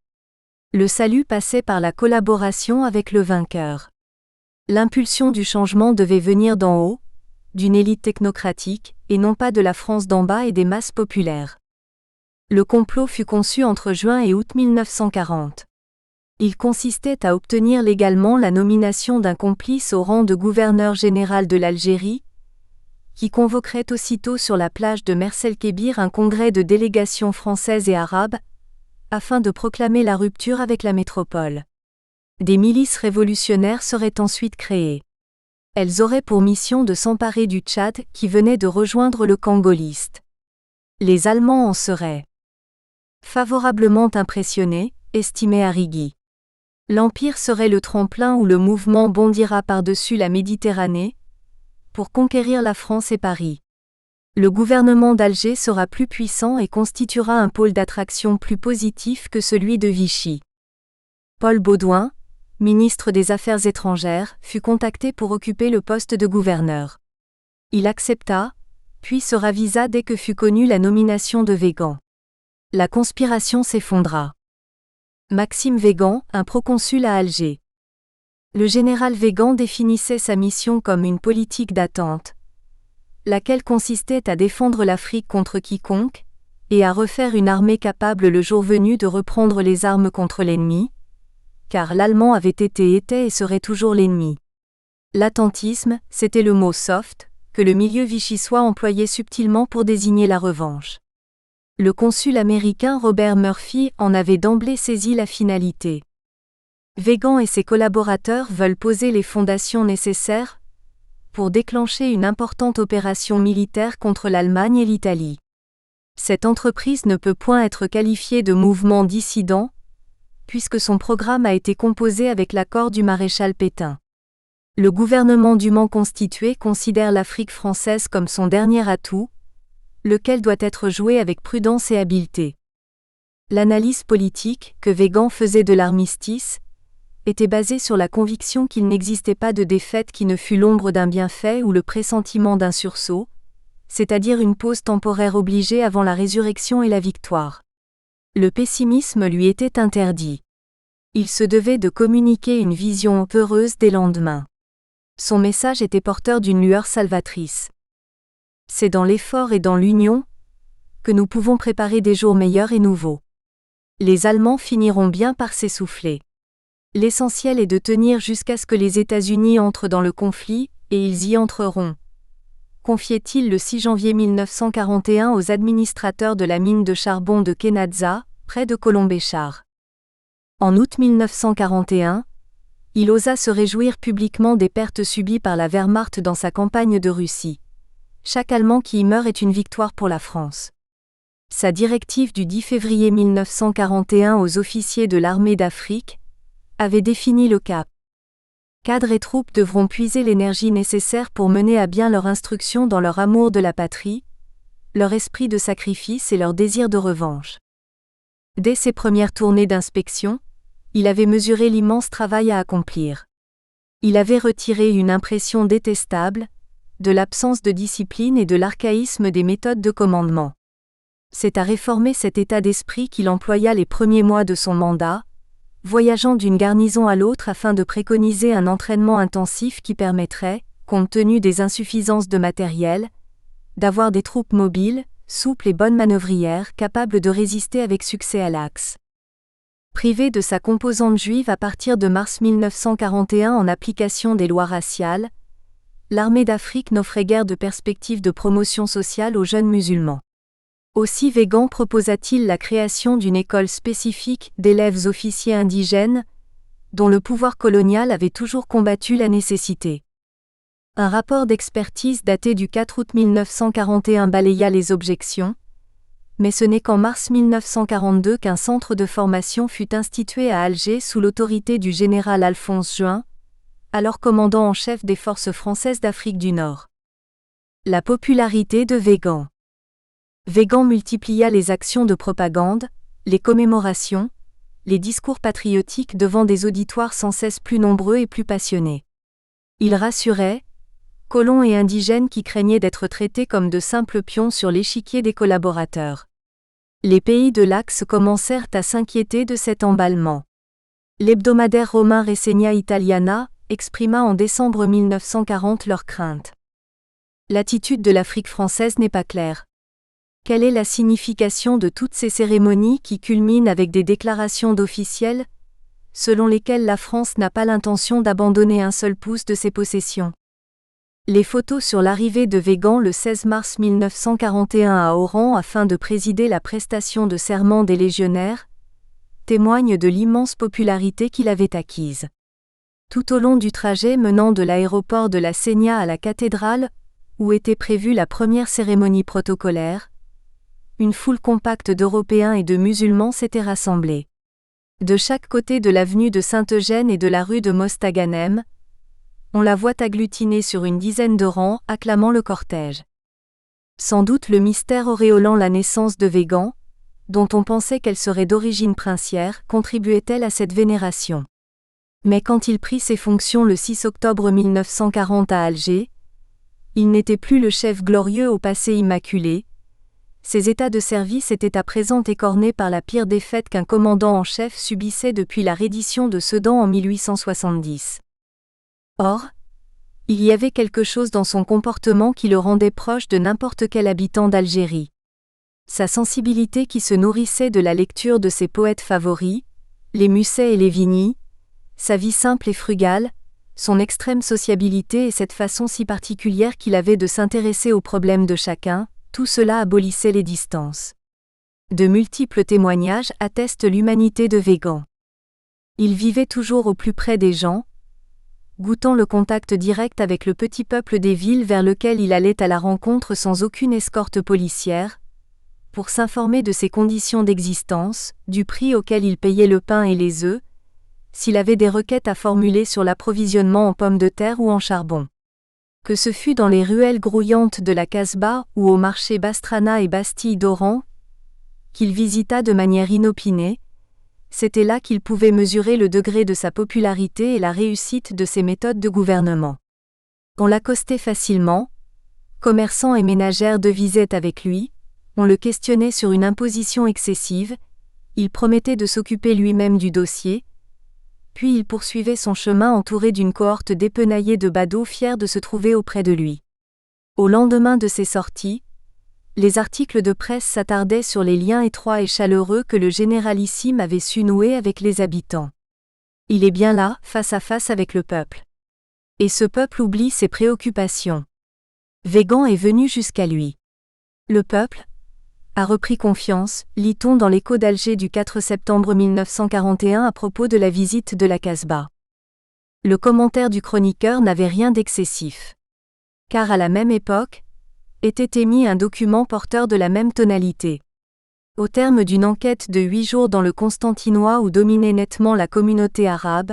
Le salut passait par la collaboration avec le vainqueur. L'impulsion du changement devait venir d'en haut, d'une élite technocratique, et non pas de la France d'en bas et des masses populaires. Le complot fut conçu entre juin et août 1940. Il consistait à obtenir légalement la nomination d'un complice au rang de gouverneur général de l'Algérie, qui convoquerait aussitôt sur la plage de Merselkébir un congrès de délégations françaises et arabes, afin de proclamer la rupture avec la métropole. Des milices révolutionnaires seraient ensuite créées. Elles auraient pour mission de s'emparer du Tchad qui venait de rejoindre le camp gaulliste. Les Allemands en seraient favorablement impressionnés, estimait Arrighi. L'Empire serait le tremplin où le mouvement bondira par-dessus la Méditerranée, pour conquérir la France et Paris. Le gouvernement d'Alger sera plus puissant et constituera un pôle d'attraction plus positif que celui de Vichy. Paul Baudouin, ministre des Affaires étrangères, fut contacté pour occuper le poste de gouverneur. Il accepta, puis se ravisa dès que fut connue la nomination de Weygand. La conspiration s'effondra. Maxime Weygand, un proconsul à Alger. Le général Weygand définissait sa mission comme une politique d'attente, laquelle consistait à défendre l'Afrique contre quiconque, et à refaire une armée capable le jour venu de reprendre les armes contre l'ennemi, car l'Allemand avait été, était et serait toujours l'ennemi. L'attentisme, c'était le mot soft, que le milieu vichysois employait subtilement pour désigner la revanche. Le consul américain Robert Murphy en avait d'emblée saisi la finalité. Weygand et ses collaborateurs veulent poser les fondations nécessaires pour déclencher une importante opération militaire contre l'Allemagne et l'Italie. Cette entreprise ne peut point être qualifiée de mouvement dissident, puisque son programme a été composé avec l'accord du maréchal Pétain. Le gouvernement dûment constitué considère l'Afrique française comme son dernier atout, lequel doit être joué avec prudence et habileté. L'analyse politique que Weygand faisait de l'armistice était basée sur la conviction qu'il n'existait pas de défaite qui ne fût l'ombre d'un bienfait ou le pressentiment d'un sursaut, c'est-à-dire une pause temporaire obligée avant la résurrection et la victoire. Le pessimisme lui était interdit. Il se devait de communiquer une vision heureuse des lendemains. Son message était porteur d'une lueur salvatrice. C'est dans l'effort et dans l'union que nous pouvons préparer des jours meilleurs et nouveaux. Les Allemands finiront bien par s'essouffler. L'essentiel est de tenir jusqu'à ce que les États-Unis entrent dans le conflit, et ils y entreront, confiait-il le 6 janvier 1941 aux administrateurs de la mine de charbon de Kenadza, près de Colombéchar. En août 1941, il osa se réjouir publiquement des pertes subies par la Wehrmacht dans sa campagne de Russie. Chaque Allemand qui y meurt est une victoire pour la France. Sa directive du 10 février 1941 aux officiers de l'armée d'Afrique avait défini le cap. Cadres et troupes devront puiser l'énergie nécessaire pour mener à bien leur instruction dans leur amour de la patrie, leur esprit de sacrifice et leur désir de revanche. Dès ses premières tournées d'inspection, il avait mesuré l'immense travail à accomplir. Il avait retiré une impression détestable de l'absence de discipline et de l'archaïsme des méthodes de commandement. C'est à réformer cet état d'esprit qu'il employa les premiers mois de son mandat, voyageant d'une garnison à l'autre afin de préconiser un entraînement intensif qui permettrait, compte tenu des insuffisances de matériel, d'avoir des troupes mobiles, souples et bonnes manœuvrières capables de résister avec succès à l'Axe. Privée de sa composante juive à partir de mars 1941 en application des lois raciales, l'armée d'Afrique n'offrait guère de perspectives de promotion sociale aux jeunes musulmans. Aussi Weygand proposa-t-il la création d'une école spécifique d'élèves officiers indigènes, dont le pouvoir colonial avait toujours combattu la nécessité. Un rapport d'expertise daté du 4 août 1941 balaya les objections, mais ce n'est qu'en mars 1942 qu'un centre de formation fut institué à Alger sous l'autorité du général Alphonse Juin, alors commandant en chef des forces françaises d'Afrique du Nord. La popularité de Weygand. Weygand multiplia les actions de propagande, les commémorations, les discours patriotiques devant des auditoires sans cesse plus nombreux et plus passionnés. Il rassurait colons et indigènes qui craignaient d'être traités comme de simples pions sur l'échiquier des collaborateurs. Les pays de l'Axe commencèrent à s'inquiéter de cet emballement. L'hebdomadaire romain Rassegna Italiana exprima en décembre 1940 leurs craintes. L'attitude de l'Afrique française n'est pas claire. Quelle est la signification de toutes ces cérémonies qui culminent avec des déclarations d'officiels, selon lesquelles la France n'a pas l'intention d'abandonner un seul pouce de ses possessions? Les photos sur l'arrivée de Weygand le 16 mars 1941 à Oran afin de présider la prestation de serment des légionnaires témoignent de l'immense popularité qu'il avait acquise. Tout au long du trajet menant de l'aéroport de la Sénia à la cathédrale, où était prévue la première cérémonie protocolaire, une foule compacte d'Européens et de musulmans s'était rassemblée. De chaque côté de l'avenue de Saint-Eugène et de la rue de Mostaganem, on la voit agglutinée sur une dizaine de rangs, acclamant le cortège. Sans doute le mystère auréolant la naissance de Végan, dont on pensait qu'elle serait d'origine princière, contribuait-elle à cette vénération. Mais quand il prit ses fonctions le 6 octobre 1940 à Alger, il n'était plus le chef glorieux au passé immaculé. Ses états de service étaient à présent écornés par la pire défaite qu'un commandant en chef subissait depuis la reddition de Sedan en 1870. Or, il y avait quelque chose dans son comportement qui le rendait proche de n'importe quel habitant d'Algérie. Sa sensibilité qui se nourrissait de la lecture de ses poètes favoris, les Musset et les Vigny, sa vie simple et frugale, son extrême sociabilité et cette façon si particulière qu'il avait de s'intéresser aux problèmes de chacun, tout cela abolissait les distances. De multiples témoignages attestent l'humanité de Végan. Il vivait toujours au plus près des gens, goûtant le contact direct avec le petit peuple des villes vers lequel il allait à la rencontre sans aucune escorte policière, pour s'informer de ses conditions d'existence, du prix auquel il payait le pain et les œufs, s'il avait des requêtes à formuler sur l'approvisionnement en pommes de terre ou en charbon. Que ce fût dans les ruelles grouillantes de la Casbah ou au marché Bastrana et Bastille d'Oran, qu'il visita de manière inopinée, c'était là qu'il pouvait mesurer le degré de sa popularité et la réussite de ses méthodes de gouvernement. On l'accostait facilement, commerçants et ménagères devisaient avec lui, on le questionnait sur une imposition excessive, il promettait de s'occuper lui-même du dossier, puis il poursuivait son chemin entouré d'une cohorte dépenaillée de badauds fiers de se trouver auprès de lui. Au lendemain de ses sorties, les articles de presse s'attardaient sur les liens étroits et chaleureux que le généralissime avait su nouer avec les habitants. Il est bien là, face à face avec le peuple. Et ce peuple oublie ses préoccupations. Végan est venu jusqu'à lui. Le peuple a repris confiance, lit-on dans l'Écho d'Alger du 4 septembre 1941 à propos de la visite de la Casbah. Le commentaire du chroniqueur n'avait rien d'excessif. Car à la même époque, était émis un document porteur de la même tonalité. Au terme d'une enquête de 8 jours dans le Constantinois où dominait nettement la communauté arabe,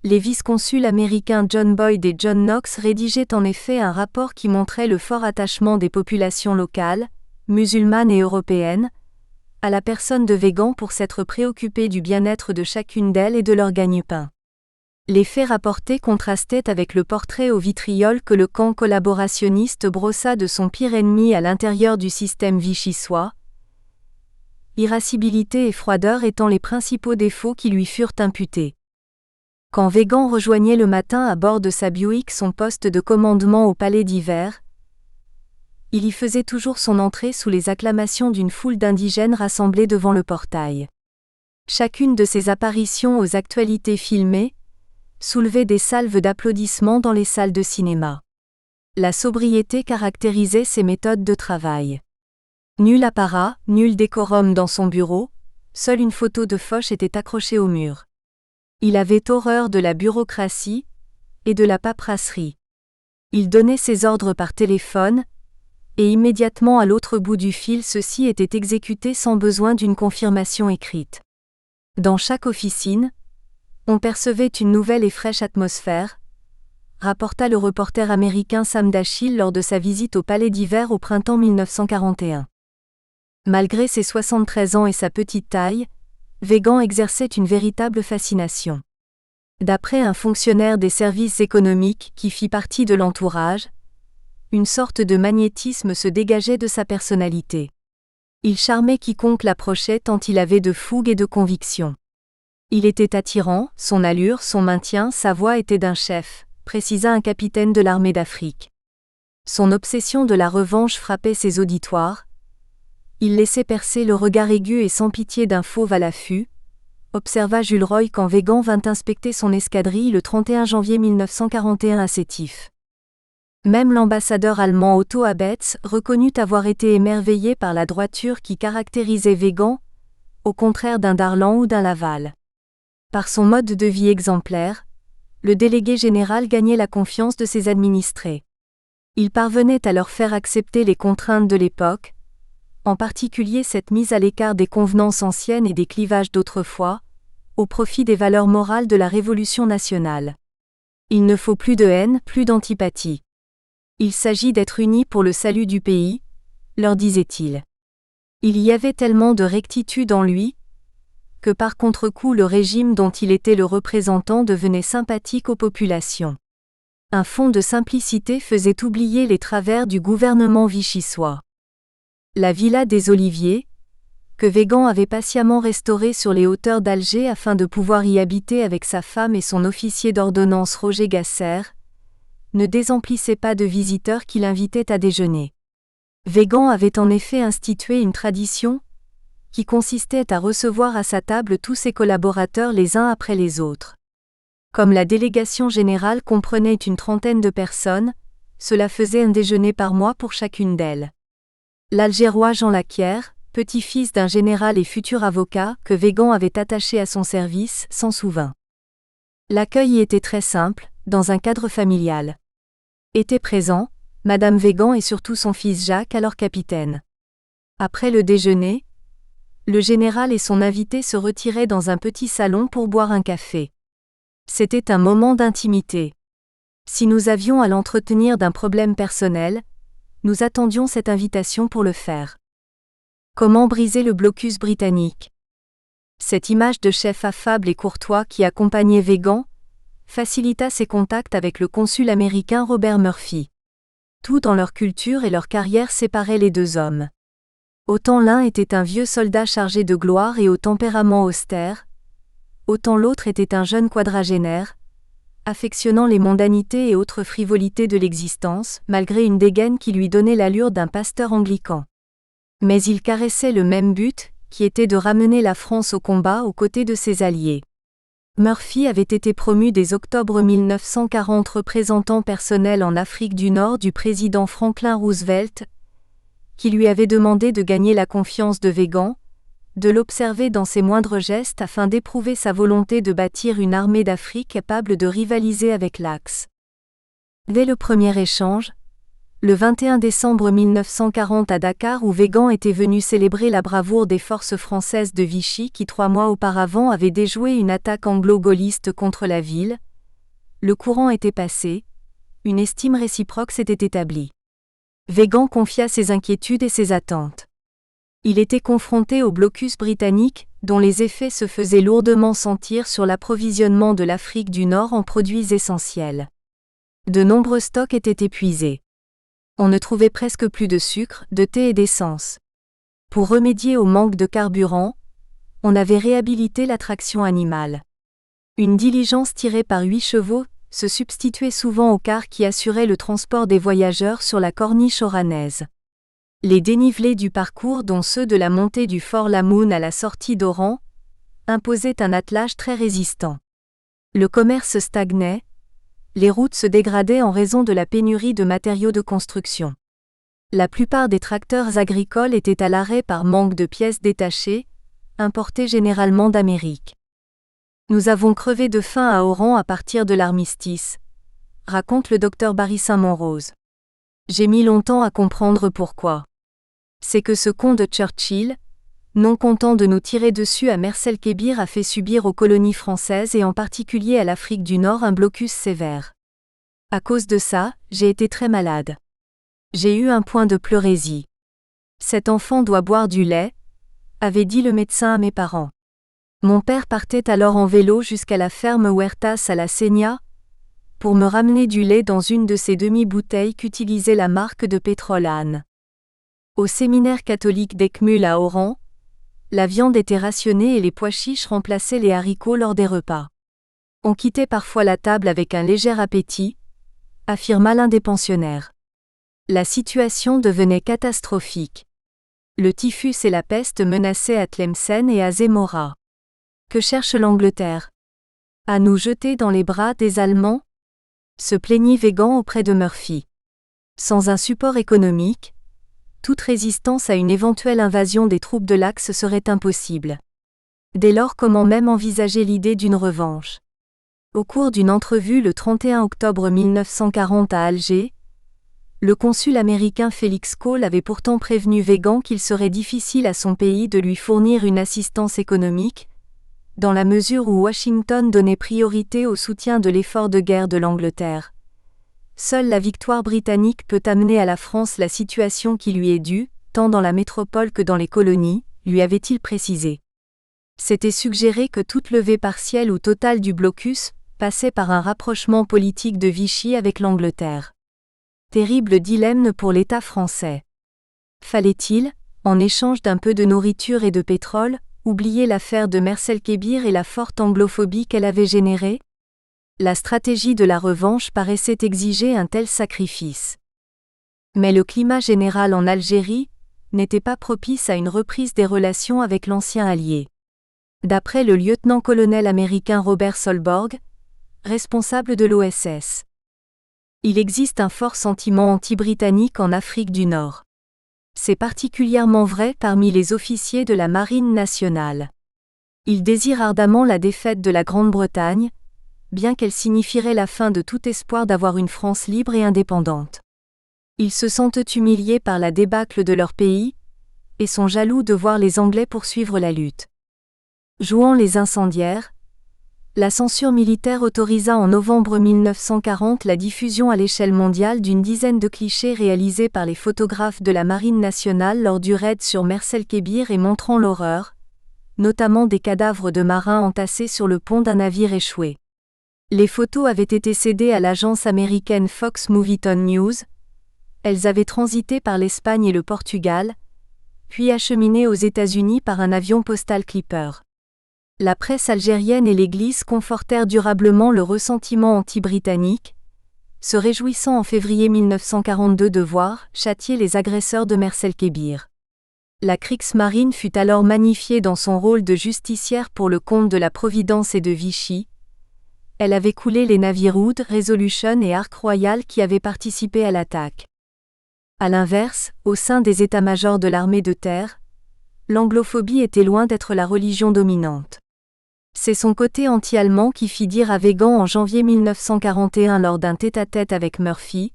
les vice-consuls américains John Boyd et John Knox rédigeaient en effet un rapport qui montrait le fort attachement des populations locales, musulmanes et européennes, à la personne de Végan pour s'être préoccupé du bien-être de chacune d'elles et de leur gagne-pain. Les faits rapportés contrastaient avec le portrait au vitriol que le camp collaborationniste brossa de son pire ennemi à l'intérieur du système vichysois, irascibilité et froideur étant les principaux défauts qui lui furent imputés. Quand Végan rejoignait le matin à bord de sa Buick son poste de commandement au palais d'hiver, il y faisait toujours son entrée sous les acclamations d'une foule d'indigènes rassemblés devant le portail. Chacune de ses apparitions aux actualités filmées soulevait des salves d'applaudissements dans les salles de cinéma. La sobriété caractérisait ses méthodes de travail. Nul apparat, nul décorum dans son bureau, seule une photo de Foch était accrochée au mur. Il avait horreur de la bureaucratie et de la paperasserie. Il donnait ses ordres par téléphone, et immédiatement à l'autre bout du fil ceux-ci étaient exécutés sans besoin d'une confirmation écrite. Dans chaque officine, on percevait une nouvelle et fraîche atmosphère, rapporta le reporter américain Sam Dashiell lors de sa visite au Palais d'hiver au printemps 1941. Malgré ses 73 ans et sa petite taille, Végan exerçait une véritable fascination. D'après un fonctionnaire des services économiques qui fit partie de l'entourage, une sorte de magnétisme se dégageait de sa personnalité. Il charmait quiconque l'approchait tant il avait de fougue et de conviction. Il était attirant, son allure, son maintien, sa voix étaient d'un chef, précisa un capitaine de l'armée d'Afrique. Son obsession de la revanche frappait ses auditoires. Il laissait percer le regard aigu et sans pitié d'un fauve à l'affût, observa Jules Roy quand Végan vint inspecter son escadrille le 31 janvier 1941 à Sétif. Même l'ambassadeur allemand Otto Abetz reconnut avoir été émerveillé par la droiture qui caractérisait Végan, au contraire d'un Darlan ou d'un Laval. Par son mode de vie exemplaire, le délégué général gagnait la confiance de ses administrés. Il parvenait à leur faire accepter les contraintes de l'époque, en particulier cette mise à l'écart des convenances anciennes et des clivages d'autrefois, au profit des valeurs morales de la Révolution nationale. Il ne faut plus de haine, plus d'antipathie. Il s'agit d'être unis pour le salut du pays, leur disait-il. Il y avait tellement de rectitude en lui, que par contre-coup le régime dont il était le représentant devenait sympathique aux populations. Un fond de simplicité faisait oublier les travers du gouvernement vichysois. La villa des Oliviers, que Végan avait patiemment restaurée sur les hauteurs d'Alger afin de pouvoir y habiter avec sa femme et son officier d'ordonnance Roger Gasser, ne désemplissait pas de visiteurs qui l'invitaient à déjeuner. Végan avait en effet institué une tradition qui consistait à recevoir à sa table tous ses collaborateurs les uns après les autres. Comme la délégation générale comprenait une trentaine de personnes, cela faisait un déjeuner par mois pour chacune d'elles. L'Algérois Jean Lacquière, petit-fils d'un général et futur avocat que Végan avait attaché à son service, s'en souvint. L'accueil y était très simple, dans un cadre familial. Étaient présents Madame Végan et surtout son fils Jacques, alors capitaine. Après le déjeuner, le général et son invité se retiraient dans un petit salon pour boire un café. C'était un moment d'intimité. Si nous avions à l'entretenir d'un problème personnel, nous attendions cette invitation pour le faire. Comment briser le blocus britannique ? Cette image de chef affable et courtois qui accompagnait Végan facilita ses contacts avec le consul américain Robert Murphy. Tout dans leur culture et leur carrière séparait les deux hommes. Autant l'un était un vieux soldat chargé de gloire et au tempérament austère, autant l'autre était un jeune quadragénaire, affectionnant les mondanités et autres frivolités de l'existence, malgré une dégaine qui lui donnait l'allure d'un pasteur anglican. Mais il caressait le même but, qui était de ramener la France au combat aux côtés de ses alliés. Murphy avait été promu dès octobre 1940 représentant personnel en Afrique du Nord du président Franklin Roosevelt, qui lui avait demandé de gagner la confiance de Végan, de l'observer dans ses moindres gestes afin d'éprouver sa volonté de bâtir une armée d'Afrique capable de rivaliser avec l'Axe. Dès le premier échange, le 21 décembre 1940 à Dakar où Végan était venu célébrer la bravoure des forces françaises de Vichy qui 3 mois auparavant avaient déjoué une attaque anglo-gaulliste contre la ville, le courant était passé, une estime réciproque s'était établie. Végan confia ses inquiétudes et ses attentes. Il était confronté au blocus britannique, dont les effets se faisaient lourdement sentir sur l'approvisionnement de l'Afrique du Nord en produits essentiels. De nombreux stocks étaient épuisés. On ne trouvait presque plus de sucre, de thé et d'essence. Pour remédier au manque de carburant, on avait réhabilité la traction animale. Une diligence tirée par 8 chevaux se substituait souvent au car qui assurait le transport des voyageurs sur la corniche oranaise. Les dénivelés du parcours, dont ceux de la montée du Fort Lamoun à la sortie d'Oran, imposaient un attelage très résistant. Le commerce stagnait, les routes se dégradaient en raison de la pénurie de matériaux de construction. La plupart des tracteurs agricoles étaient à l'arrêt par manque de pièces détachées, importées généralement d'Amérique. Nous avons crevé de faim à Oran à partir de l'armistice, raconte le docteur Barry Saint-Monrose. J'ai mis longtemps à comprendre pourquoi. C'est que ce con de Churchill, non content de nous tirer dessus à Mercel-Kébir, a fait subir aux colonies françaises et en particulier à l'Afrique du Nord un blocus sévère. À cause de ça, j'ai été très malade. J'ai eu un point de pleurésie. Cet enfant doit boire du lait, avait dit le médecin à mes parents. Mon père partait alors en vélo jusqu'à la ferme Huertas à la Seña, pour me ramener du lait dans une de ces demi-bouteilles qu'utilisait la marque de pétrole Anne. Au séminaire catholique d'Ekmul à Oran, la viande était rationnée et les pois chiches remplaçaient les haricots lors des repas. On quittait parfois la table avec un léger appétit, affirma l'un des pensionnaires. La situation devenait catastrophique. Le typhus et la peste menaçaient à Tlemcen et à Zemora. Que cherche l'Angleterre ? À nous jeter dans les bras des Allemands ? Se plaignit Végan auprès de Murphy. Sans un support économique, toute résistance à une éventuelle invasion des troupes de l'Axe serait impossible. Dès lors, comment même envisager l'idée d'une revanche ? Au cours d'une entrevue le 31 octobre 1940 à Alger, le consul américain Félix Cole avait pourtant prévenu Végan qu'il serait difficile à son pays de lui fournir une assistance économique, dans la mesure où Washington donnait priorité au soutien de l'effort de guerre de l'Angleterre. Seule la victoire britannique peut amener à la France la situation qui lui est due, tant dans la métropole que dans les colonies, lui avait-il précisé. C'était suggéré que toute levée partielle ou totale du blocus passait par un rapprochement politique de Vichy avec l'Angleterre. Terrible dilemme pour l'État français. Fallait-il, en échange d'un peu de nourriture et de pétrole, oublier l'affaire de Mercel-Kébir et la forte anglophobie qu'elle avait générée? La stratégie de la revanche paraissait exiger un tel sacrifice. Mais le climat général en Algérie n'était pas propice à une reprise des relations avec l'ancien allié. D'après le lieutenant-colonel américain Robert Solborg, responsable de l'OSS, il existe un fort sentiment anti-britannique en Afrique du Nord. C'est particulièrement vrai parmi les officiers de la Marine nationale. Ils désirent ardemment la défaite de la Grande-Bretagne, bien qu'elle signifierait la fin de tout espoir d'avoir une France libre et indépendante. Ils se sentent humiliés par la débâcle de leur pays, et sont jaloux de voir les Anglais poursuivre la lutte. Jouant les incendiaires, la censure militaire autorisa en novembre 1940 la diffusion à l'échelle mondiale d'une dizaine de clichés réalisés par les photographes de la Marine nationale lors du raid sur Mercel-Kébir et montrant l'horreur, notamment des cadavres de marins entassés sur le pont d'un navire échoué. Les photos avaient été cédées à l'agence américaine Fox Moviton News. Elles avaient transité par l'Espagne et le Portugal, puis acheminées aux États-Unis par un avion postal Clipper. La presse algérienne et l'Église confortèrent durablement le ressentiment anti-britannique, se réjouissant en février 1942 de voir châtier les agresseurs de Mercel-Kébir. La Kriegsmarine fut alors magnifiée dans son rôle de justicière pour le compte de la Providence et de Vichy. Elle avait coulé les navires Oud, Resolution et Ark Royal qui avaient participé à l'attaque. À l'inverse, au sein des états-majors de l'armée de terre, l'anglophobie était loin d'être la religion dominante. C'est son côté anti-allemand qui fit dire à Weygand en janvier 1941 lors d'un tête-à-tête avec Murphy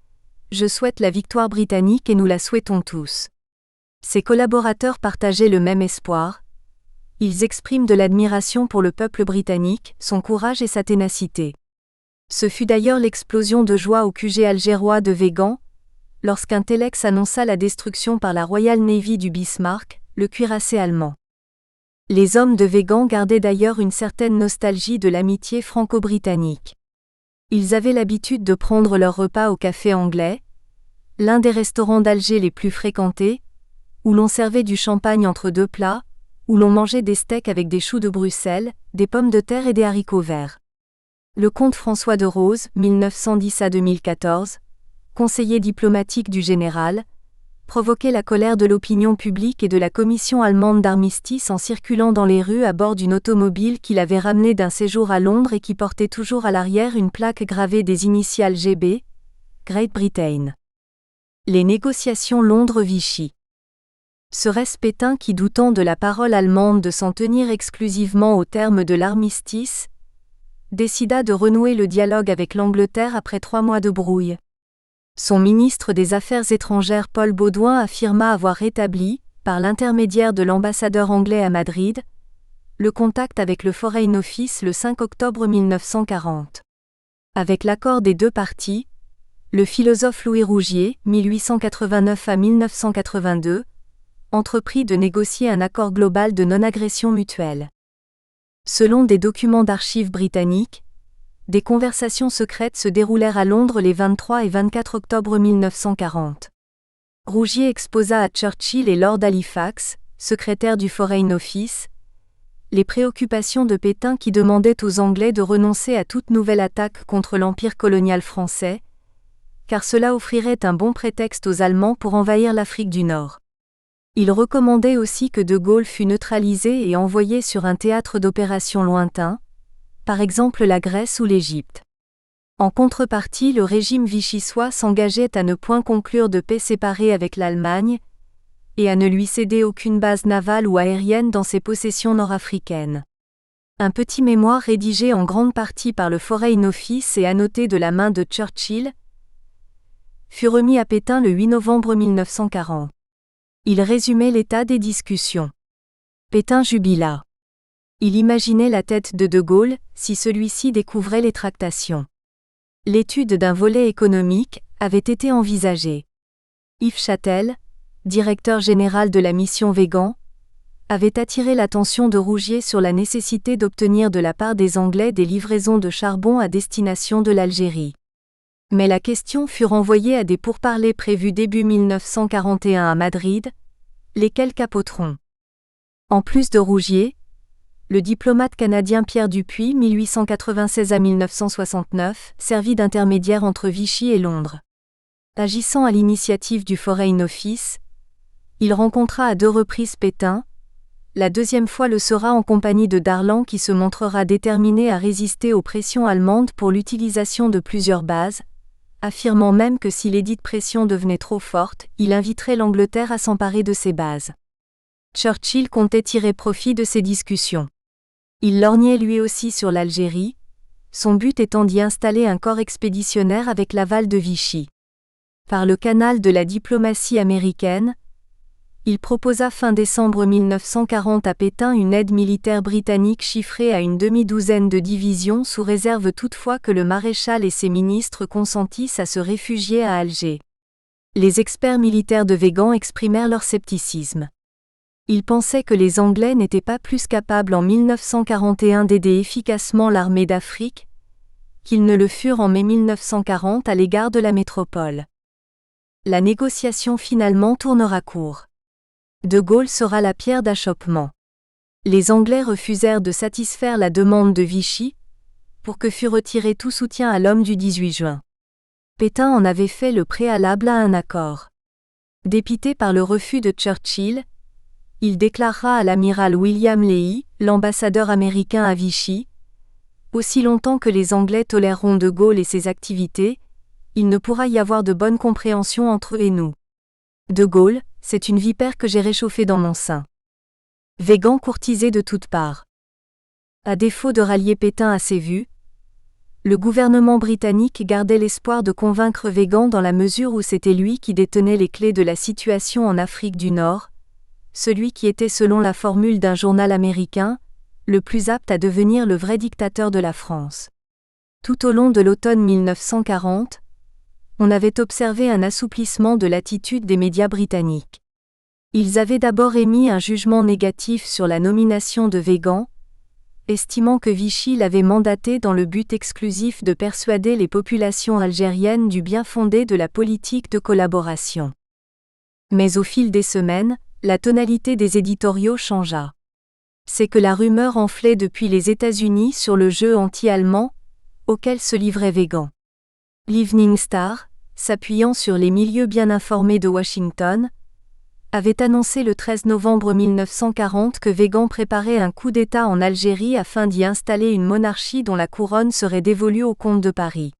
« Je souhaite la victoire britannique et nous la souhaitons tous ». Ses collaborateurs partageaient le même espoir. Ils expriment de l'admiration pour le peuple britannique, son courage et sa ténacité. Ce fut d'ailleurs l'explosion de joie au QG algérois de Weygand, lorsqu'un telex annonça la destruction par la Royal Navy du Bismarck, le cuirassé allemand. Les hommes de Weygand gardaient d'ailleurs une certaine nostalgie de l'amitié franco-britannique. Ils avaient l'habitude de prendre leur repas au café anglais, l'un des restaurants d'Alger les plus fréquentés, où l'on servait du champagne entre deux plats, où l'on mangeait des steaks avec des choux de Bruxelles, des pommes de terre et des haricots verts. Le comte François de Rose, 1910 à 2014, conseiller diplomatique du général, provoquait la colère de l'opinion publique et de la commission allemande d'armistice en circulant dans les rues à bord d'une automobile qu'il avait ramenée d'un séjour à Londres et qui portait toujours à l'arrière une plaque gravée des initiales GB, Great Britain. Les négociations Londres-Vichy. Serait-ce Pétain qui, doutant de la parole allemande de s'en tenir exclusivement au terme de l'armistice, décida de renouer le dialogue avec l'Angleterre après 3 mois de brouille? Son ministre des Affaires étrangères Paul Baudouin affirma avoir rétabli, par l'intermédiaire de l'ambassadeur anglais à Madrid, le contact avec le Foreign Office le 5 octobre 1940. Avec l'accord des deux parties, le philosophe Louis Rougier, 1889 à 1982, entreprit de négocier un accord global de non-agression mutuelle. Selon des documents d'archives britanniques, des conversations secrètes se déroulèrent à Londres les 23 et 24 octobre 1940. Rougier exposa à Churchill et Lord Halifax, secrétaire du Foreign Office, les préoccupations de Pétain qui demandait aux Anglais de renoncer à toute nouvelle attaque contre l'empire colonial français, car cela offrirait un bon prétexte aux Allemands pour envahir l'Afrique du Nord. Il recommandait aussi que De Gaulle fût neutralisé et envoyé sur un théâtre d'opérations lointain, par exemple la Grèce ou l'Égypte. En contrepartie, le régime vichysois s'engageait à ne point conclure de paix séparée avec l'Allemagne, et à ne lui céder aucune base navale ou aérienne dans ses possessions nord-africaines. Un petit mémoire rédigé en grande partie par le Foreign Office et annoté de la main de Churchill fut remis à Pétain le 8 novembre 1940. Il résumait l'état des discussions. Pétain jubila. Il imaginait la tête de De Gaulle, si celui-ci découvrait les tractations. L'étude d'un volet économique avait été envisagée. Yves Châtel, directeur général de la mission Végan, avait attiré l'attention de Rougier sur la nécessité d'obtenir de la part des Anglais des livraisons de charbon à destination de l'Algérie. Mais la question fut renvoyée à des pourparlers prévus début 1941 à Madrid, lesquels capoteront. En plus de Rougier, le diplomate canadien Pierre Dupuis, 1896 à 1969, servit d'intermédiaire entre Vichy et Londres. Agissant à l'initiative du Foreign Office, il rencontra à 2 reprises Pétain. La deuxième fois le sera en compagnie de Darlan qui se montrera déterminé à résister aux pressions allemandes pour l'utilisation de plusieurs bases, affirmant même que si l'édite pression devenait trop forte, il inviterait l'Angleterre à s'emparer de ces bases. Churchill comptait tirer profit de ces discussions. Il lorgnait lui aussi sur l'Algérie, son but étant d'y installer un corps expéditionnaire avec l'aval de Vichy. Par le canal de la diplomatie américaine, il proposa fin décembre 1940 à Pétain une aide militaire britannique chiffrée à une demi-douzaine de divisions sous réserve toutefois que le maréchal et ses ministres consentissent à se réfugier à Alger. Les experts militaires de Végan exprimèrent leur scepticisme. Ils pensaient que les Anglais n'étaient pas plus capables en 1941 d'aider efficacement l'armée d'Afrique qu'ils ne le furent en mai 1940 à l'égard de la métropole. La négociation finalement tournera court. De Gaulle sera la pierre d'achoppement. Les Anglais refusèrent de satisfaire la demande de Vichy, pour que fût retiré tout soutien à l'homme du 18 juin. Pétain en avait fait le préalable à un accord. Dépité par le refus de Churchill, il déclara à l'amiral William Leigh, l'ambassadeur américain à Vichy, « Aussi longtemps que les Anglais toléreront De Gaulle et ses activités, il ne pourra y avoir de bonne compréhension entre eux et nous. De Gaulle, c'est une vipère que j'ai réchauffée dans mon sein. » Végan courtisé de toutes parts. À défaut de rallier Pétain à ses vues, le gouvernement britannique gardait l'espoir de convaincre Végan dans la mesure où c'était lui qui détenait les clés de la situation en Afrique du Nord, celui qui était selon la formule d'un journal américain, le plus apte à devenir le vrai dictateur de la France. Tout au long de l'automne 1940, on avait observé un assouplissement de l'attitude des médias britanniques. Ils avaient d'abord émis un jugement négatif sur la nomination de Végan, estimant que Vichy l'avait mandaté dans le but exclusif de persuader les populations algériennes du bien fondé de la politique de collaboration. Mais au fil des semaines, la tonalité des éditoriaux changea. C'est que la rumeur enflait depuis les États-Unis sur le jeu anti-allemand, auquel se livrait Végan. L'Evening Star, s'appuyant sur les milieux bien informés de Washington, avait annoncé le 13 novembre 1940 que Végan préparait un coup d'État en Algérie afin d'y installer une monarchie dont la couronne serait dévolue au comte de Paris.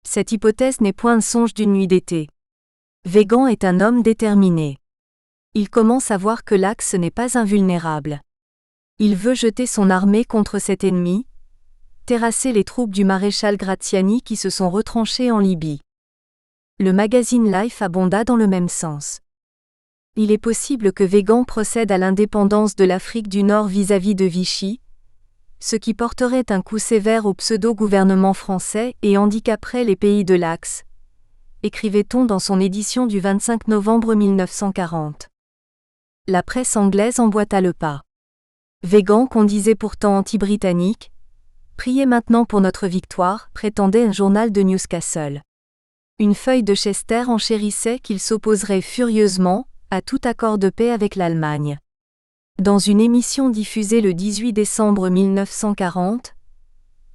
Cette hypothèse n'est point un songe d'une nuit d'été. Végan est un homme déterminé. Il commence à voir que l'Axe n'est pas invulnérable. Il veut jeter son armée contre cet ennemi, terrasser les troupes du maréchal Graziani qui se sont retranchées en Libye. Le magazine Life abonda dans le même sens. Il est possible que Végan procède à l'indépendance de l'Afrique du Nord vis-à-vis de Vichy, ce qui porterait un coup sévère au pseudo-gouvernement français et handicaperait les pays de l'Axe, écrivait-on dans son édition du 25 novembre 1940. La presse anglaise emboîta le pas. Végan, qu'on disait pourtant anti-britannique, priez maintenant pour notre victoire, prétendait un journal de Newcastle. Une feuille de Chester enchérissait qu'il s'opposerait furieusement à tout accord de paix avec l'Allemagne. Dans une émission diffusée le 18 décembre 1940,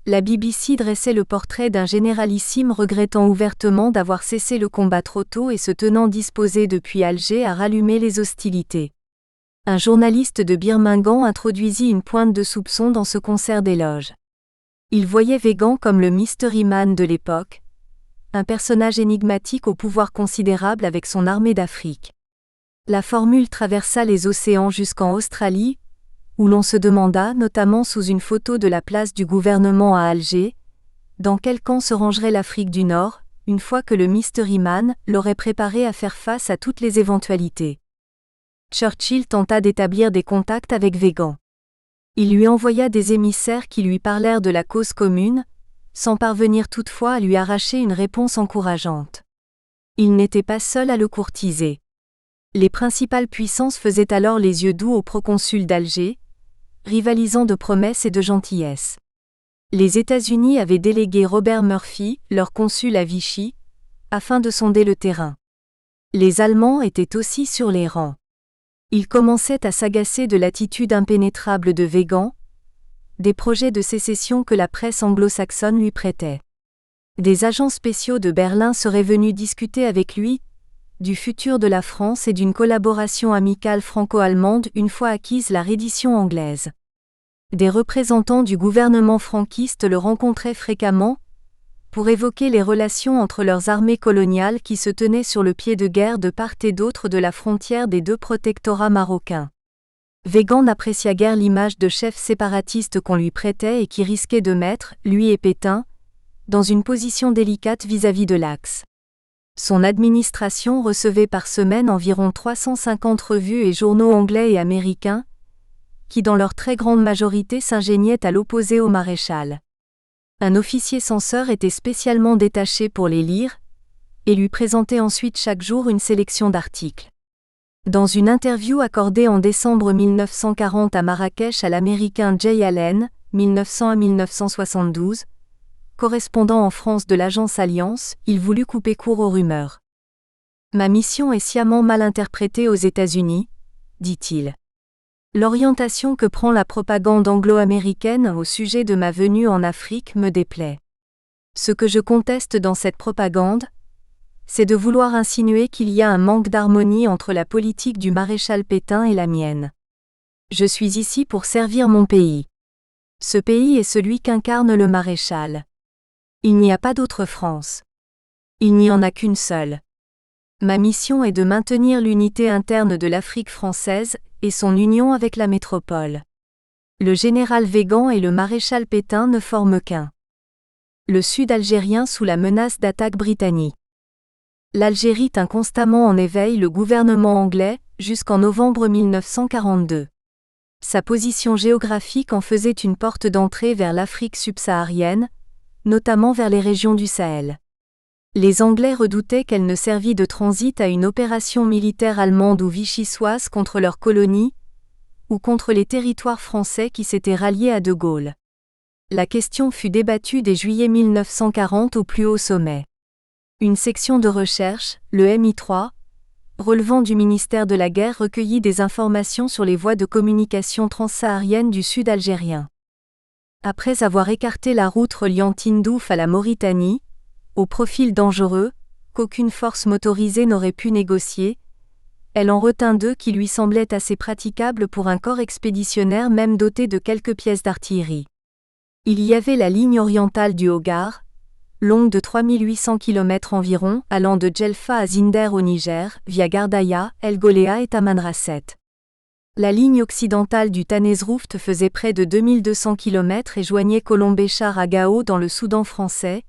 la BBC dressait le portrait d'un généralissime regrettant ouvertement d'avoir cessé le combat trop tôt et se tenant disposé depuis Alger à rallumer les hostilités. Un journaliste de Birmingham introduisit une pointe de soupçon dans ce concert d'éloges. Il voyait Végan comme le mystery man de l'époque, un personnage énigmatique au pouvoir considérable avec son armée d'Afrique. La formule traversa les océans jusqu'en Australie, où l'on se demanda, notamment sous une photo de la place du gouvernement à Alger, dans quel camp se rangerait l'Afrique du Nord, une fois que le mystery man l'aurait préparé à faire face à toutes les éventualités. Churchill tenta d'établir des contacts avec Végan. Il lui envoya des émissaires qui lui parlèrent de la cause commune, sans parvenir toutefois à lui arracher une réponse encourageante. Il n'était pas seul à le courtiser. Les principales puissances faisaient alors les yeux doux au proconsul d'Alger, rivalisant de promesses et de gentillesse. Les États-Unis avaient délégué Robert Murphy, leur consul à Vichy, afin de sonder le terrain. Les Allemands étaient aussi sur les rangs. Ils commençaient à s'agacer de l'attitude impénétrable de Weygand, des projets de sécession que la presse anglo-saxonne lui prêtait. Des agents spéciaux de Berlin seraient venus discuter avec lui du futur de la France et d'une collaboration amicale franco-allemande une fois acquise la reddition anglaise. Des représentants du gouvernement franquiste le rencontraient fréquemment pour évoquer les relations entre leurs armées coloniales qui se tenaient sur le pied de guerre de part et d'autre de la frontière des deux protectorats marocains. Weygand n'apprécia guère l'image de chef séparatiste qu'on lui prêtait et qui risquait de mettre, lui et Pétain, dans une position délicate vis-à-vis de l'Axe. Son administration recevait par semaine environ 350 revues et journaux anglais et américains, qui dans leur très grande majorité s'ingéniaient à l'opposer au maréchal. Un officier censeur était spécialement détaché pour les lire, et lui présentait ensuite chaque jour une sélection d'articles. Dans une interview accordée en décembre 1940 à Marrakech à l'américain Jay Allen, 1900 à 1972, correspondant en France de l'agence Alliance, il voulut couper court aux rumeurs. « Ma mission est sciemment mal interprétée aux États-Unis, dit-il. L'orientation que prend la propagande anglo-américaine au sujet de ma venue en Afrique me déplaît. Ce que je conteste dans cette propagande, c'est de vouloir insinuer qu'il y a un manque d'harmonie entre la politique du maréchal Pétain et la mienne. Je suis ici pour servir mon pays. Ce pays est celui qu'incarne le maréchal. Il n'y a pas d'autre France. Il n'y en a qu'une seule. Ma mission est de maintenir l'unité interne de l'Afrique française et son union avec la métropole. Le général Weygand et le maréchal Pétain ne forment qu'un. Le sud algérien sous la menace d'attaque britannique. L'Algérie tint constamment en éveil le gouvernement anglais, jusqu'en novembre 1942. Sa position géographique en faisait une porte d'entrée vers l'Afrique subsaharienne, notamment vers les régions du Sahel. Les Anglais redoutaient qu'elle ne servît de transit à une opération militaire allemande ou vichysoise contre leurs colonies, ou contre les territoires français qui s'étaient ralliés à De Gaulle. La question fut débattue dès juillet 1940 au plus haut sommet. Une section de recherche, le MI3, relevant du ministère de la Guerre recueillit des informations sur les voies de communication transsahariennes du sud algérien. Après avoir écarté la route reliant Tindouf à la Mauritanie, au profil dangereux, qu'aucune force motorisée n'aurait pu négocier, elle en retint deux qui lui semblaient assez praticables pour un corps expéditionnaire même doté de quelques pièces d'artillerie. Il y avait la ligne orientale du Hogar, longue de 3800 km environ, allant de Djelfa à Zinder au Niger, via Gardaya, El Golea et Tamanrasset. La ligne occidentale du Tanezrouft faisait près de 2200 km et joignait Colombéchar à Gao dans le Soudan français,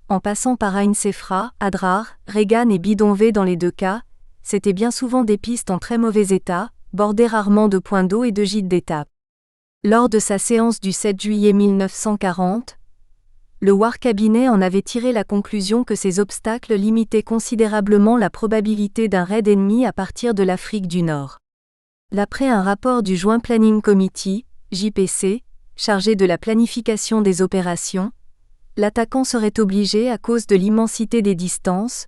en passant par Ain Sefra, Adrar, Regan et Bidonvé dans les deux cas, c'étaient bien souvent des pistes en très mauvais état, bordées rarement de points d'eau et de gîtes d'étape. Lors de sa séance du 7 juillet 1940, le War Cabinet en avait tiré la conclusion que ces obstacles limitaient considérablement la probabilité d'un raid ennemi à partir de l'Afrique du Nord. D'après un rapport du Joint Planning Committee, JPC, chargé de la planification des opérations, l'attaquant serait obligé, à cause de l'immensité des distances,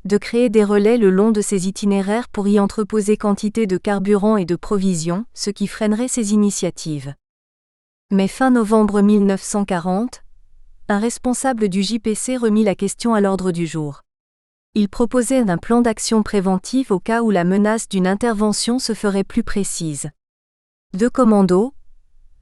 de créer des relais le long de ses itinéraires pour y entreposer quantité de carburant et de provisions, ce qui freinerait ses initiatives. Mais fin novembre 1940, un responsable du JPC remit la question à l'ordre du jour. Il proposait un plan d'action préventive au cas où la menace d'une intervention se ferait plus précise. 2 commandos,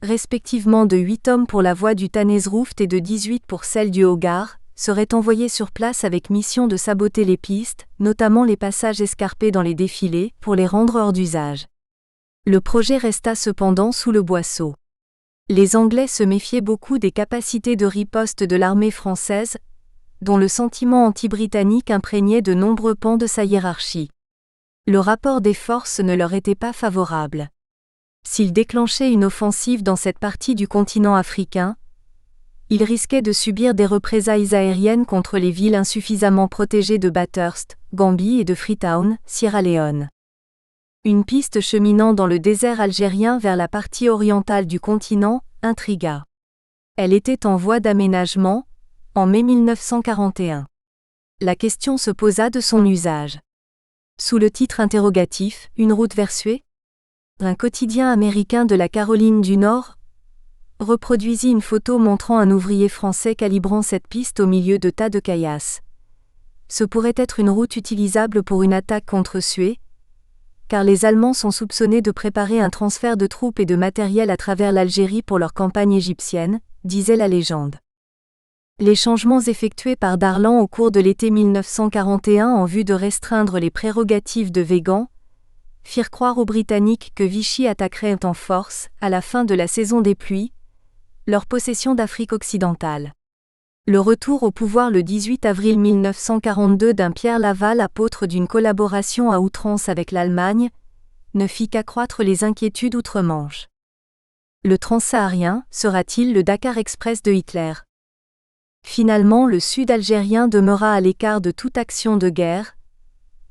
respectivement de 8 hommes pour la voie du Tanezrouft et de 18 pour celle du Hogar, seraient envoyés sur place avec mission de saboter les pistes, notamment les passages escarpés dans les défilés, pour les rendre hors d'usage. Le projet resta cependant sous le boisseau. Les Anglais se méfiaient beaucoup des capacités de riposte de l'armée française, dont le sentiment anti-britannique imprégnait de nombreux pans de sa hiérarchie. Le rapport des forces ne leur était pas favorable. S'ils déclenchaient une offensive dans cette partie du continent africain, Il risquait de subir des représailles aériennes contre les villes insuffisamment protégées de Bathurst, Gambie et de Freetown, Sierra Leone. Une piste cheminant dans le désert algérien vers la partie orientale du continent intrigua. Elle était en voie d'aménagement, en mai 1941. La question se posa de son usage. Sous le titre interrogatif « Une route vers Suez ?» un quotidien américain de la Caroline du Nord reproduisit une photo montrant un ouvrier français calibrant cette piste au milieu de tas de caillasses. Ce pourrait être une route utilisable pour une attaque contre Suez, car les Allemands sont soupçonnés de préparer un transfert de troupes et de matériel à travers l'Algérie pour leur campagne égyptienne, disait la légende. Les changements effectués par Darlan au cours de l'été 1941 en vue de restreindre les prérogatives de Weygand firent croire aux Britanniques que Vichy attaquerait en force, à la fin de la saison des pluies, leur possession d'Afrique occidentale. Le retour au pouvoir le 18 avril 1942 d'un Pierre Laval, apôtre d'une collaboration à outrance avec l'Allemagne, ne fit qu'accroître les inquiétudes outre-Manche. Le transsaharien sera-t-il le Dakar Express de Hitler ? Finalement, le sud algérien demeura à l'écart de toute action de guerre,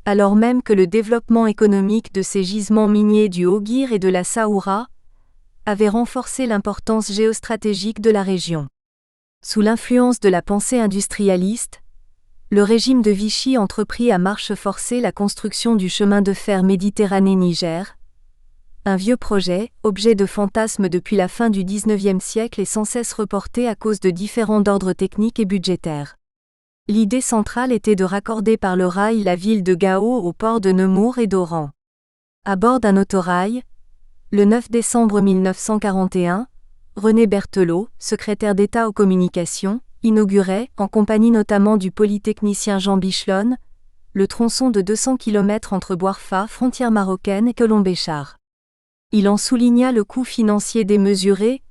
alors même que le développement économique de ces gisements miniers du Hogir et de la Saoura avait renforcé l'importance géostratégique de la région. Sous l'influence de la pensée industrialiste, le régime de Vichy entreprit à marche forcée la construction du chemin de fer Méditerranée-Niger, un vieux projet, objet de fantasmes depuis la fin du XIXe siècle et sans cesse reporté à cause de différends d'ordre technique et budgétaire. L'idée centrale était de raccorder par le rail la ville de Gao au port de Nemours et d'Oran. À bord d'un autorail, le 9 décembre 1941, René Berthelot, secrétaire d'État aux communications, inaugurait, en compagnie notamment du polytechnicien Jean Bichelonne, le tronçon de 200 km entre Boirfa, frontière marocaine, et Colombéchar. Il en souligna le coût financier démesuré,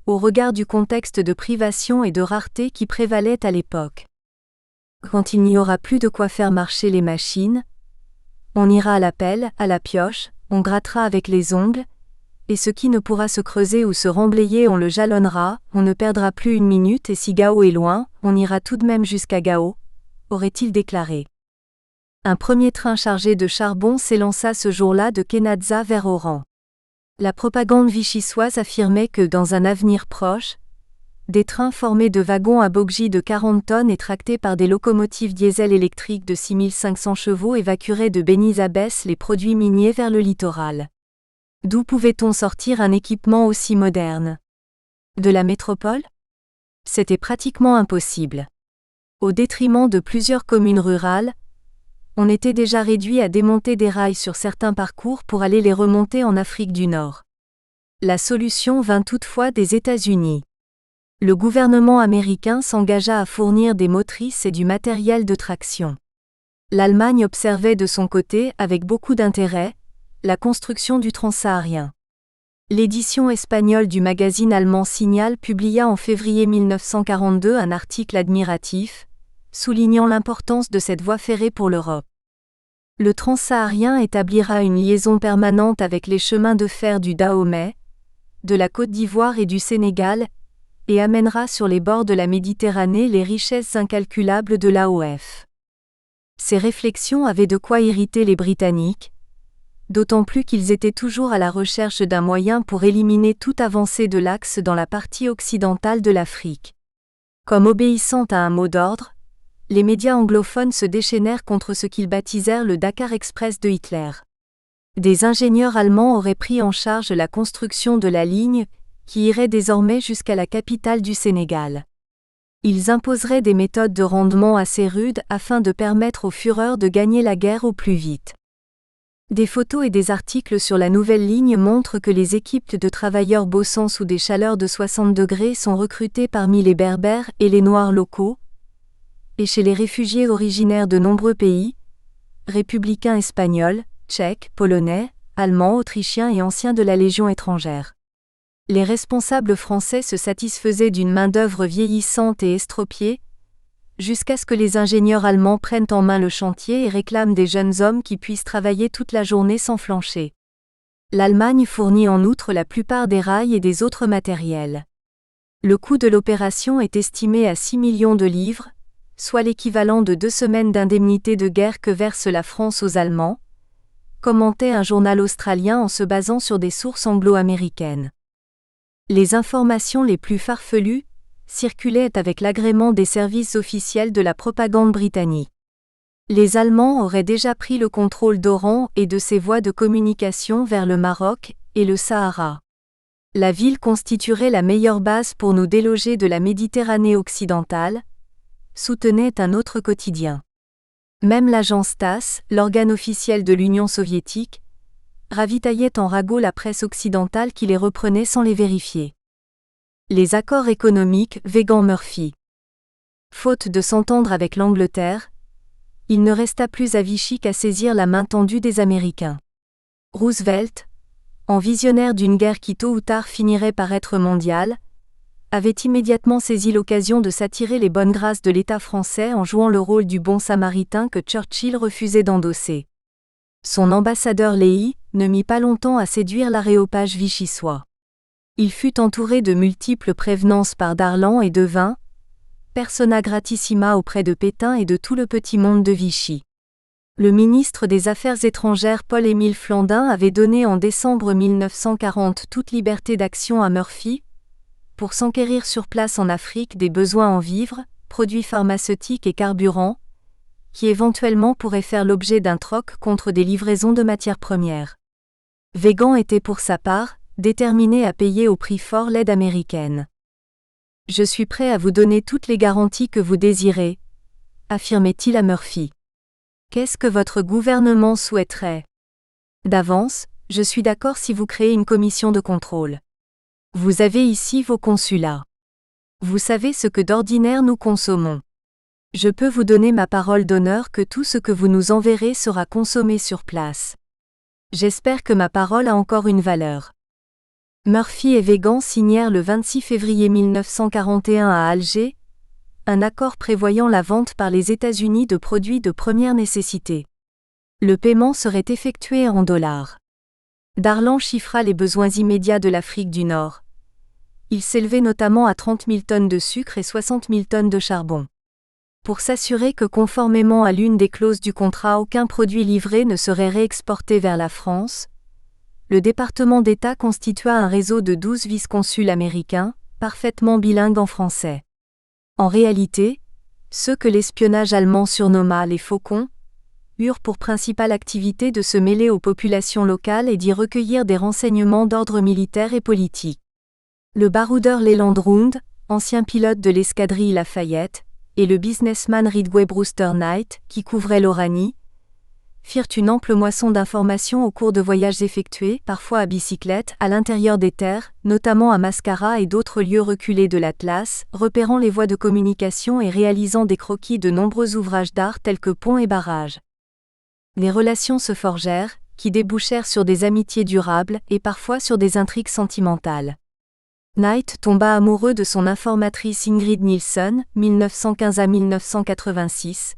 au regard du contexte de privation et de rareté qui prévalait à l'époque. Quand il n'y aura plus de quoi faire marcher les machines, on ira à la pelle, à la pioche, on grattera avec les ongles, et ce qui ne pourra se creuser ou se remblayer on le jalonnera, on ne perdra plus une minute et si Gao est loin, on ira tout de même jusqu'à Gao, aurait-il déclaré. Un premier train chargé de charbon s'élança ce jour-là de Kenadza vers Oran. La propagande vichysoise affirmait que dans un avenir proche, des trains formés de wagons à bogies de 40 tonnes et tractés par des locomotives diesel électriques de 6500 chevaux évacueraient de Beni Abbès les produits miniers vers le littoral. D'où pouvait-on sortir un équipement aussi moderne ? De la métropole ? C'était pratiquement impossible. Au détriment de plusieurs communes rurales, on était déjà réduit à démonter des rails sur certains parcours pour aller les remonter en Afrique du Nord. La solution vint toutefois des États-Unis. Le gouvernement américain s'engagea à fournir des motrices et du matériel de traction. L'Allemagne observait de son côté, avec beaucoup d'intérêt, la construction du transsaharien. L'édition espagnole du magazine allemand Signal publia en février 1942 un article admiratif, soulignant l'importance de cette voie ferrée pour l'Europe. Le transsaharien établira une liaison permanente avec les chemins de fer du Dahomey, de la Côte d'Ivoire et du Sénégal, et amènera sur les bords de la Méditerranée les richesses incalculables de l'AOF. Ces réflexions avaient de quoi irriter les Britanniques, d'autant plus qu'ils étaient toujours à la recherche d'un moyen pour éliminer toute avancée de l'Axe dans la partie occidentale de l'Afrique. Comme obéissant à un mot d'ordre, les médias anglophones se déchaînèrent contre ce qu'ils baptisèrent le Dakar Express de Hitler. Des ingénieurs allemands auraient pris en charge la construction de la ligne, qui irait désormais jusqu'à la capitale du Sénégal. Ils imposeraient des méthodes de rendement assez rudes afin de permettre aux Führers de gagner la guerre au plus vite. Des photos et des articles sur la nouvelle ligne montrent que les équipes de travailleurs bossant sous des chaleurs de 60 degrés sont recrutées parmi les Berbères et les Noirs locaux, et chez les réfugiés originaires de nombreux pays, républicains espagnols, tchèques, polonais, allemands, autrichiens et anciens de la Légion étrangère. Les responsables français se satisfaisaient d'une main-d'œuvre vieillissante et estropiée, jusqu'à ce que les ingénieurs allemands prennent en main le chantier et réclament des jeunes hommes qui puissent travailler toute la journée sans flancher. L'Allemagne fournit en outre la plupart des rails et des autres matériels. Le coût de l'opération est estimé à 6 millions de livres, soit l'équivalent de 2 semaines d'indemnité de guerre que verse la France aux Allemands, commentait un journal australien en se basant sur des sources anglo-américaines. Les informations les plus farfelues circulaient avec l'agrément des services officiels de la propagande britannique. Les Allemands auraient déjà pris le contrôle d'Oran et de ses voies de communication vers le Maroc et le Sahara. La ville constituerait la meilleure base pour nous déloger de la Méditerranée occidentale, soutenait un autre quotidien. Même l'agence TASS, l'organe officiel de l'Union soviétique, ravitaillait en ragots la presse occidentale qui les reprenait sans les vérifier. Les accords économiques Weygand-Murphy. Faute de s'entendre avec l'Angleterre, il ne resta plus à Vichy qu'à saisir la main tendue des Américains. Roosevelt, en visionnaire d'une guerre qui tôt ou tard finirait par être mondiale, avait immédiatement saisi l'occasion de s'attirer les bonnes grâces de l'État français en jouant le rôle du bon samaritain que Churchill refusait d'endosser. Son ambassadeur Leahy ne mit pas longtemps à séduire l'aréopage vichysois. Il fut entouré de multiples prévenances par Darlan et Devin, persona gratissima auprès de Pétain et de tout le petit monde de Vichy. Le ministre des Affaires étrangères Paul-Émile Flandin avait donné en décembre 1940 toute liberté d'action à Murphy, pour s'enquérir sur place en Afrique des besoins en vivres, produits pharmaceutiques et carburants, qui éventuellement pourraient faire l'objet d'un troc contre des livraisons de matières premières. Weygand était pour sa part, déterminé à payer au prix fort l'aide américaine. « Je suis prêt à vous donner toutes les garanties que vous désirez », affirmait-il à Murphy. « Qu'est-ce que votre gouvernement souhaiterait ? D'avance, je suis d'accord si vous créez une commission de contrôle. Vous avez ici vos consulats. Vous savez ce que d'ordinaire nous consommons. Je peux vous donner ma parole d'honneur que tout ce que vous nous enverrez sera consommé sur place. J'espère que ma parole a encore une valeur. » Murphy et Weygand signèrent le 26 février 1941 à Alger un accord prévoyant la vente par les États-Unis de produits de première nécessité. Le paiement serait effectué en dollars. Darlan chiffra les besoins immédiats de l'Afrique du Nord. Il s'élevait notamment à 30 000 tonnes de sucre et 60 000 tonnes de charbon. Pour s'assurer que conformément à l'une des clauses du contrat aucun produit livré ne serait réexporté vers la France, le département d'État constitua un réseau de 12 vice-consuls américains, parfaitement bilingues en français. En réalité, ceux que l'espionnage allemand surnomma les faucons, eurent pour principale activité de se mêler aux populations locales et d'y recueillir des renseignements d'ordre militaire et politique. Le baroudeur Leland Round, ancien pilote de l'escadrille Lafayette, et le businessman Ridgway Brewster Knight, qui couvrait l'Oranie, firent une ample moisson d'informations au cours de voyages effectués, parfois à bicyclette, à l'intérieur des terres, notamment à Mascara et d'autres lieux reculés de l'Atlas, repérant les voies de communication et réalisant des croquis de nombreux ouvrages d'art tels que ponts et barrages. Les relations se forgèrent, qui débouchèrent sur des amitiés durables et parfois sur des intrigues sentimentales. Knight tomba amoureux de son informatrice Ingrid Nilsson, 1915 à 1986,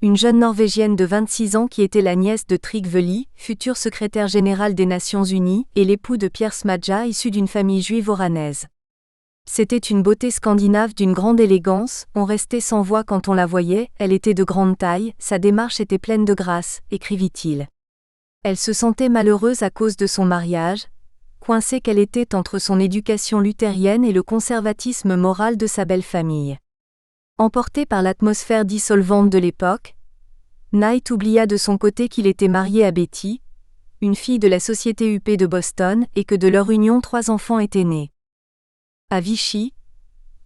une jeune Norvégienne de 26 ans qui était la nièce de Trygve Lie, futur secrétaire général des Nations Unies, et l'époux de Pierre Smadja issu d'une famille juive oranaise. C'était une beauté scandinave d'une grande élégance, on restait sans voix quand on la voyait, elle était de grande taille, sa démarche était pleine de grâce, écrivit-il. Elle se sentait malheureuse à cause de son mariage, coincée qu'elle était entre son éducation luthérienne et le conservatisme moral de sa belle famille. Emporté par l'atmosphère dissolvante de l'époque, Knight oublia de son côté qu'il était marié à Betty, une fille de la société huppée de Boston, et que de leur union 3 enfants étaient nés. À Vichy,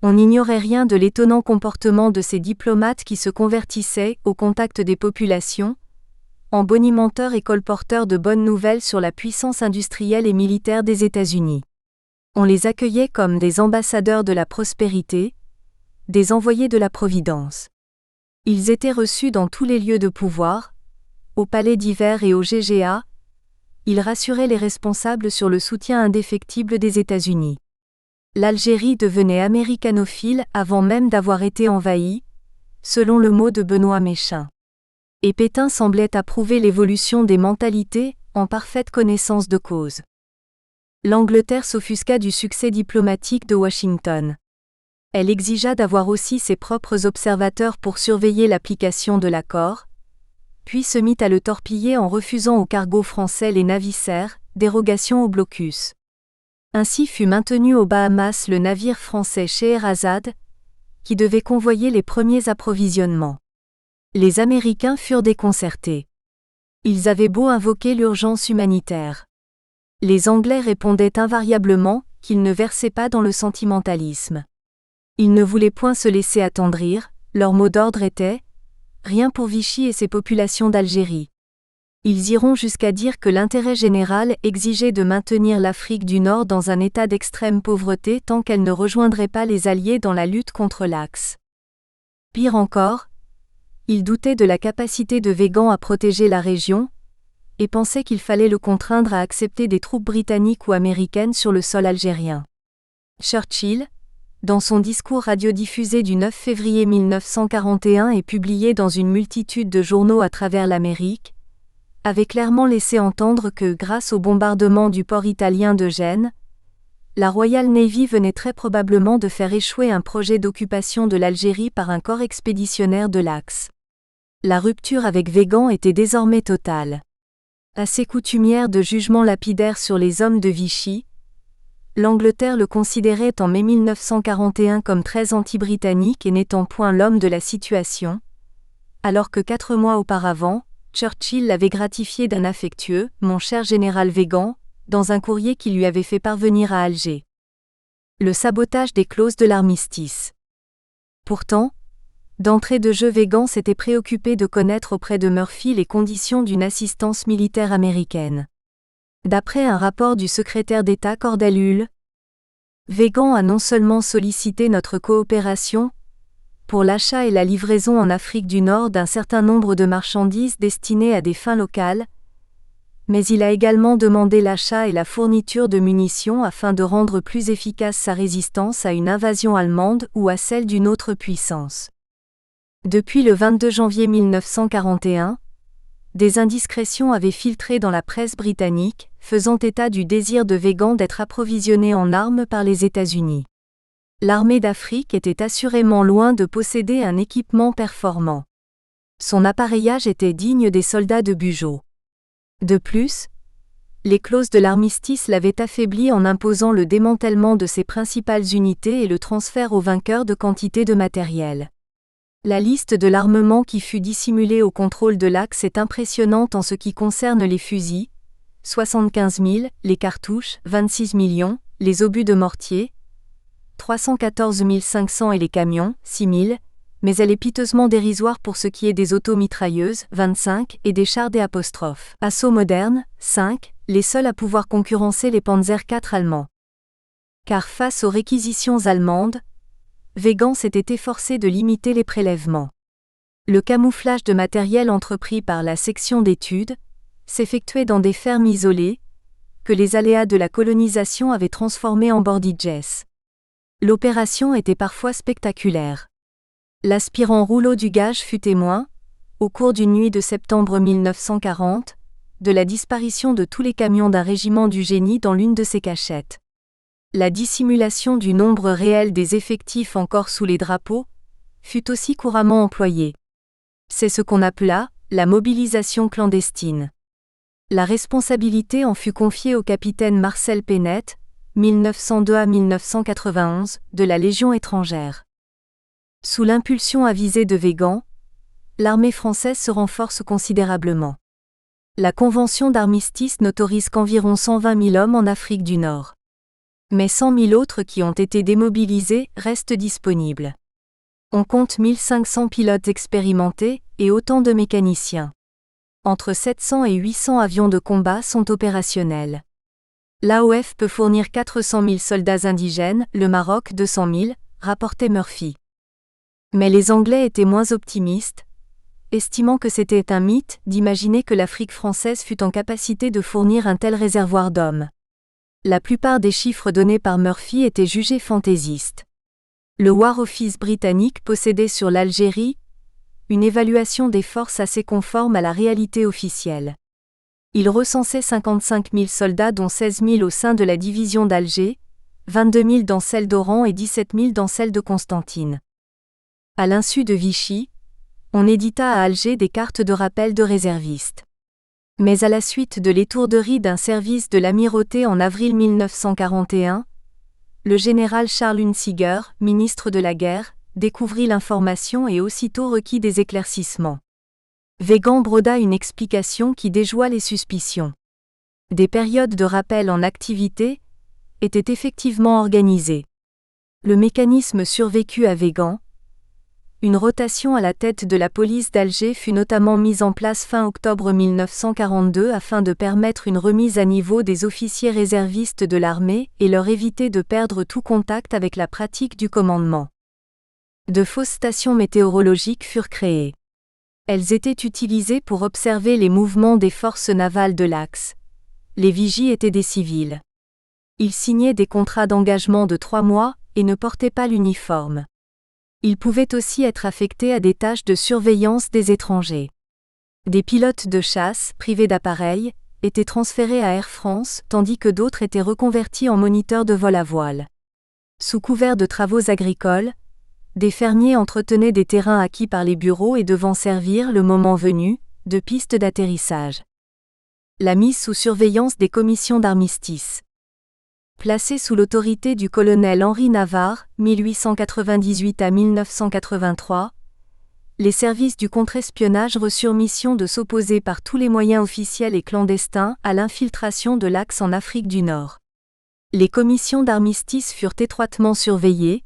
on n'ignorait rien de l'étonnant comportement de ces diplomates qui se convertissaient, au contact des populations, en bonimenteurs et colporteurs de bonnes nouvelles sur la puissance industrielle et militaire des États-Unis. On les accueillait comme des ambassadeurs de la prospérité, des envoyés de la Providence. Ils étaient reçus dans tous les lieux de pouvoir, au palais d'hiver et au GGA. Ils rassuraient les responsables sur le soutien indéfectible des États-Unis. L'Algérie devenait américanophile avant même d'avoir été envahie, selon le mot de Benoît Méchain. Et Pétain semblait approuver l'évolution des mentalités, en parfaite connaissance de cause. L'Angleterre s'offusqua du succès diplomatique de Washington. Elle exigea d'avoir aussi ses propres observateurs pour surveiller l'application de l'accord, puis se mit à le torpiller en refusant aux cargos français les navisaires, dérogation au blocus. Ainsi fut maintenu aux Bahamas le navire français Scheherazade, qui devait convoyer les premiers approvisionnements. Les Américains furent déconcertés. Ils avaient beau invoquer l'urgence humanitaire. Les Anglais répondaient invariablement qu'ils ne versaient pas dans le sentimentalisme. Ils ne voulaient point se laisser attendrir, leur mot d'ordre était « Rien pour Vichy et ses populations d'Algérie ». Ils iront jusqu'à dire que l'intérêt général exigeait de maintenir l'Afrique du Nord dans un état d'extrême pauvreté tant qu'elle ne rejoindrait pas les Alliés dans la lutte contre l'Axe. Pire encore, ils doutaient de la capacité de Weygand à protéger la région, et pensaient qu'il fallait le contraindre à accepter des troupes britanniques ou américaines sur le sol algérien. Churchill, dans son discours radiodiffusé du 9 février 1941 et publié dans une multitude de journaux à travers l'Amérique, avait clairement laissé entendre que, grâce au bombardement du port italien de Gênes, la Royal Navy venait très probablement de faire échouer un projet d'occupation de l'Algérie par un corps expéditionnaire de l'Axe. La rupture avec Weygand était désormais totale. Assez coutumière de jugements lapidaires sur les hommes de Vichy, l'Angleterre le considérait en mai 1941 comme très anti-britannique et n'étant point l'homme de la situation, alors que 4 mois auparavant, Churchill l'avait gratifié d'un affectueux « Mon cher général Weygand » dans un courrier qu'il lui avait fait parvenir à Alger. Le sabotage des clauses de l'armistice. Pourtant, d'entrée de jeu, Weygand s'était préoccupé de connaître auprès de Murphy les conditions d'une assistance militaire américaine. D'après un rapport du secrétaire d'État Cordell Hull, Weygand a non seulement sollicité notre coopération pour l'achat et la livraison en Afrique du Nord d'un certain nombre de marchandises destinées à des fins locales, mais il a également demandé l'achat et la fourniture de munitions afin de rendre plus efficace sa résistance à une invasion allemande ou à celle d'une autre puissance. Depuis le 22 janvier 1941, des indiscrétions avaient filtré dans la presse britannique, faisant état du désir de Weygand d'être approvisionné en armes par les États-Unis. L'armée d'Afrique était assurément loin de posséder un équipement performant. Son appareillage était digne des soldats de Bugeaud. De plus, les clauses de l'armistice l'avaient affaibli en imposant le démantèlement de ses principales unités et le transfert aux vainqueurs de quantités de matériel. La liste de l'armement qui fut dissimulé au contrôle de l'Axe est impressionnante en ce qui concerne les fusils, 75 000, les cartouches, 26 millions, les obus de mortier, 314 500 et les camions, 6 000, mais elle est piteusement dérisoire pour ce qui est des automitrailleuses, 25, et des chars D'. Assaut moderne, 5, les seuls à pouvoir concurrencer les Panzer IV allemands. Car face aux réquisitions allemandes, Weygand s'était efforcé de limiter les prélèvements. Le camouflage de matériel entrepris par la section d'études s'effectuait dans des fermes isolées, que les aléas de la colonisation avaient transformées en bordiges. L'opération était parfois spectaculaire. L'aspirant Rouleau du Gage fut témoin, au cours d'une nuit de septembre 1940, de la disparition de tous les camions d'un régiment du génie dans l'une de ses cachettes. La dissimulation du nombre réel des effectifs encore sous les drapeaux fut aussi couramment employée. C'est ce qu'on appela la mobilisation clandestine. La responsabilité en fut confiée au capitaine Marcel Pénette, 1902 à 1991, de la Légion étrangère. Sous l'impulsion avisée de Weygand, l'armée française se renforce considérablement. La convention d'armistice n'autorise qu'environ 120 000 hommes en Afrique du Nord. Mais 100 000 autres qui ont été démobilisés restent disponibles. On compte 1500 pilotes expérimentés et autant de mécaniciens. Entre 700 et 800 avions de combat sont opérationnels. L'AOF peut fournir 400 000 soldats indigènes, le Maroc 200 000, rapportait Murphy. Mais les Anglais étaient moins optimistes, estimant que c'était un mythe d'imaginer que l'Afrique française fût en capacité de fournir un tel réservoir d'hommes. La plupart des chiffres donnés par Murphy étaient jugés fantaisistes. Le War Office britannique possédait sur l'Algérie une évaluation des forces assez conforme à la réalité officielle. Il recensait 55 000 soldats dont 16 000 au sein de la division d'Alger, 22 000 dans celle d'Oran et 17 000 dans celle de Constantine. À l'insu de Vichy, on édita à Alger des cartes de rappel de réservistes. Mais à la suite de l'étourderie d'un service de l'amirauté en avril 1941, le général Charles Hunsiger, ministre de la guerre, découvrit l'information et aussitôt requit des éclaircissements. Weygand broda une explication qui déjoua les suspicions. Des périodes de rappel en activité étaient effectivement organisées. Le mécanisme survécut à Weygand. Une rotation à la tête de la police d'Alger fut notamment mise en place fin octobre 1942 afin de permettre une remise à niveau des officiers réservistes de l'armée et leur éviter de perdre tout contact avec la pratique du commandement. De fausses stations météorologiques furent créées. Elles étaient utilisées pour observer les mouvements des forces navales de l'Axe. Les vigies étaient des civils. Ils signaient des contrats d'engagement de 3 mois et ne portaient pas l'uniforme. Ils pouvaient aussi être affectés à des tâches de surveillance des étrangers. Des pilotes de chasse, privés d'appareils, étaient transférés à Air France, tandis que d'autres étaient reconvertis en moniteurs de vol à voile. Sous couvert de travaux agricoles, des fermiers entretenaient des terrains acquis par les bureaux et devant servir, le moment venu, de pistes d'atterrissage. La mise sous surveillance des commissions d'armistice. Placé sous l'autorité du colonel Henri Navarre, 1898 à 1983, les services du contre-espionnage reçurent mission de s'opposer par tous les moyens officiels et clandestins à l'infiltration de l'Axe en Afrique du Nord. Les commissions d'armistice furent étroitement surveillées,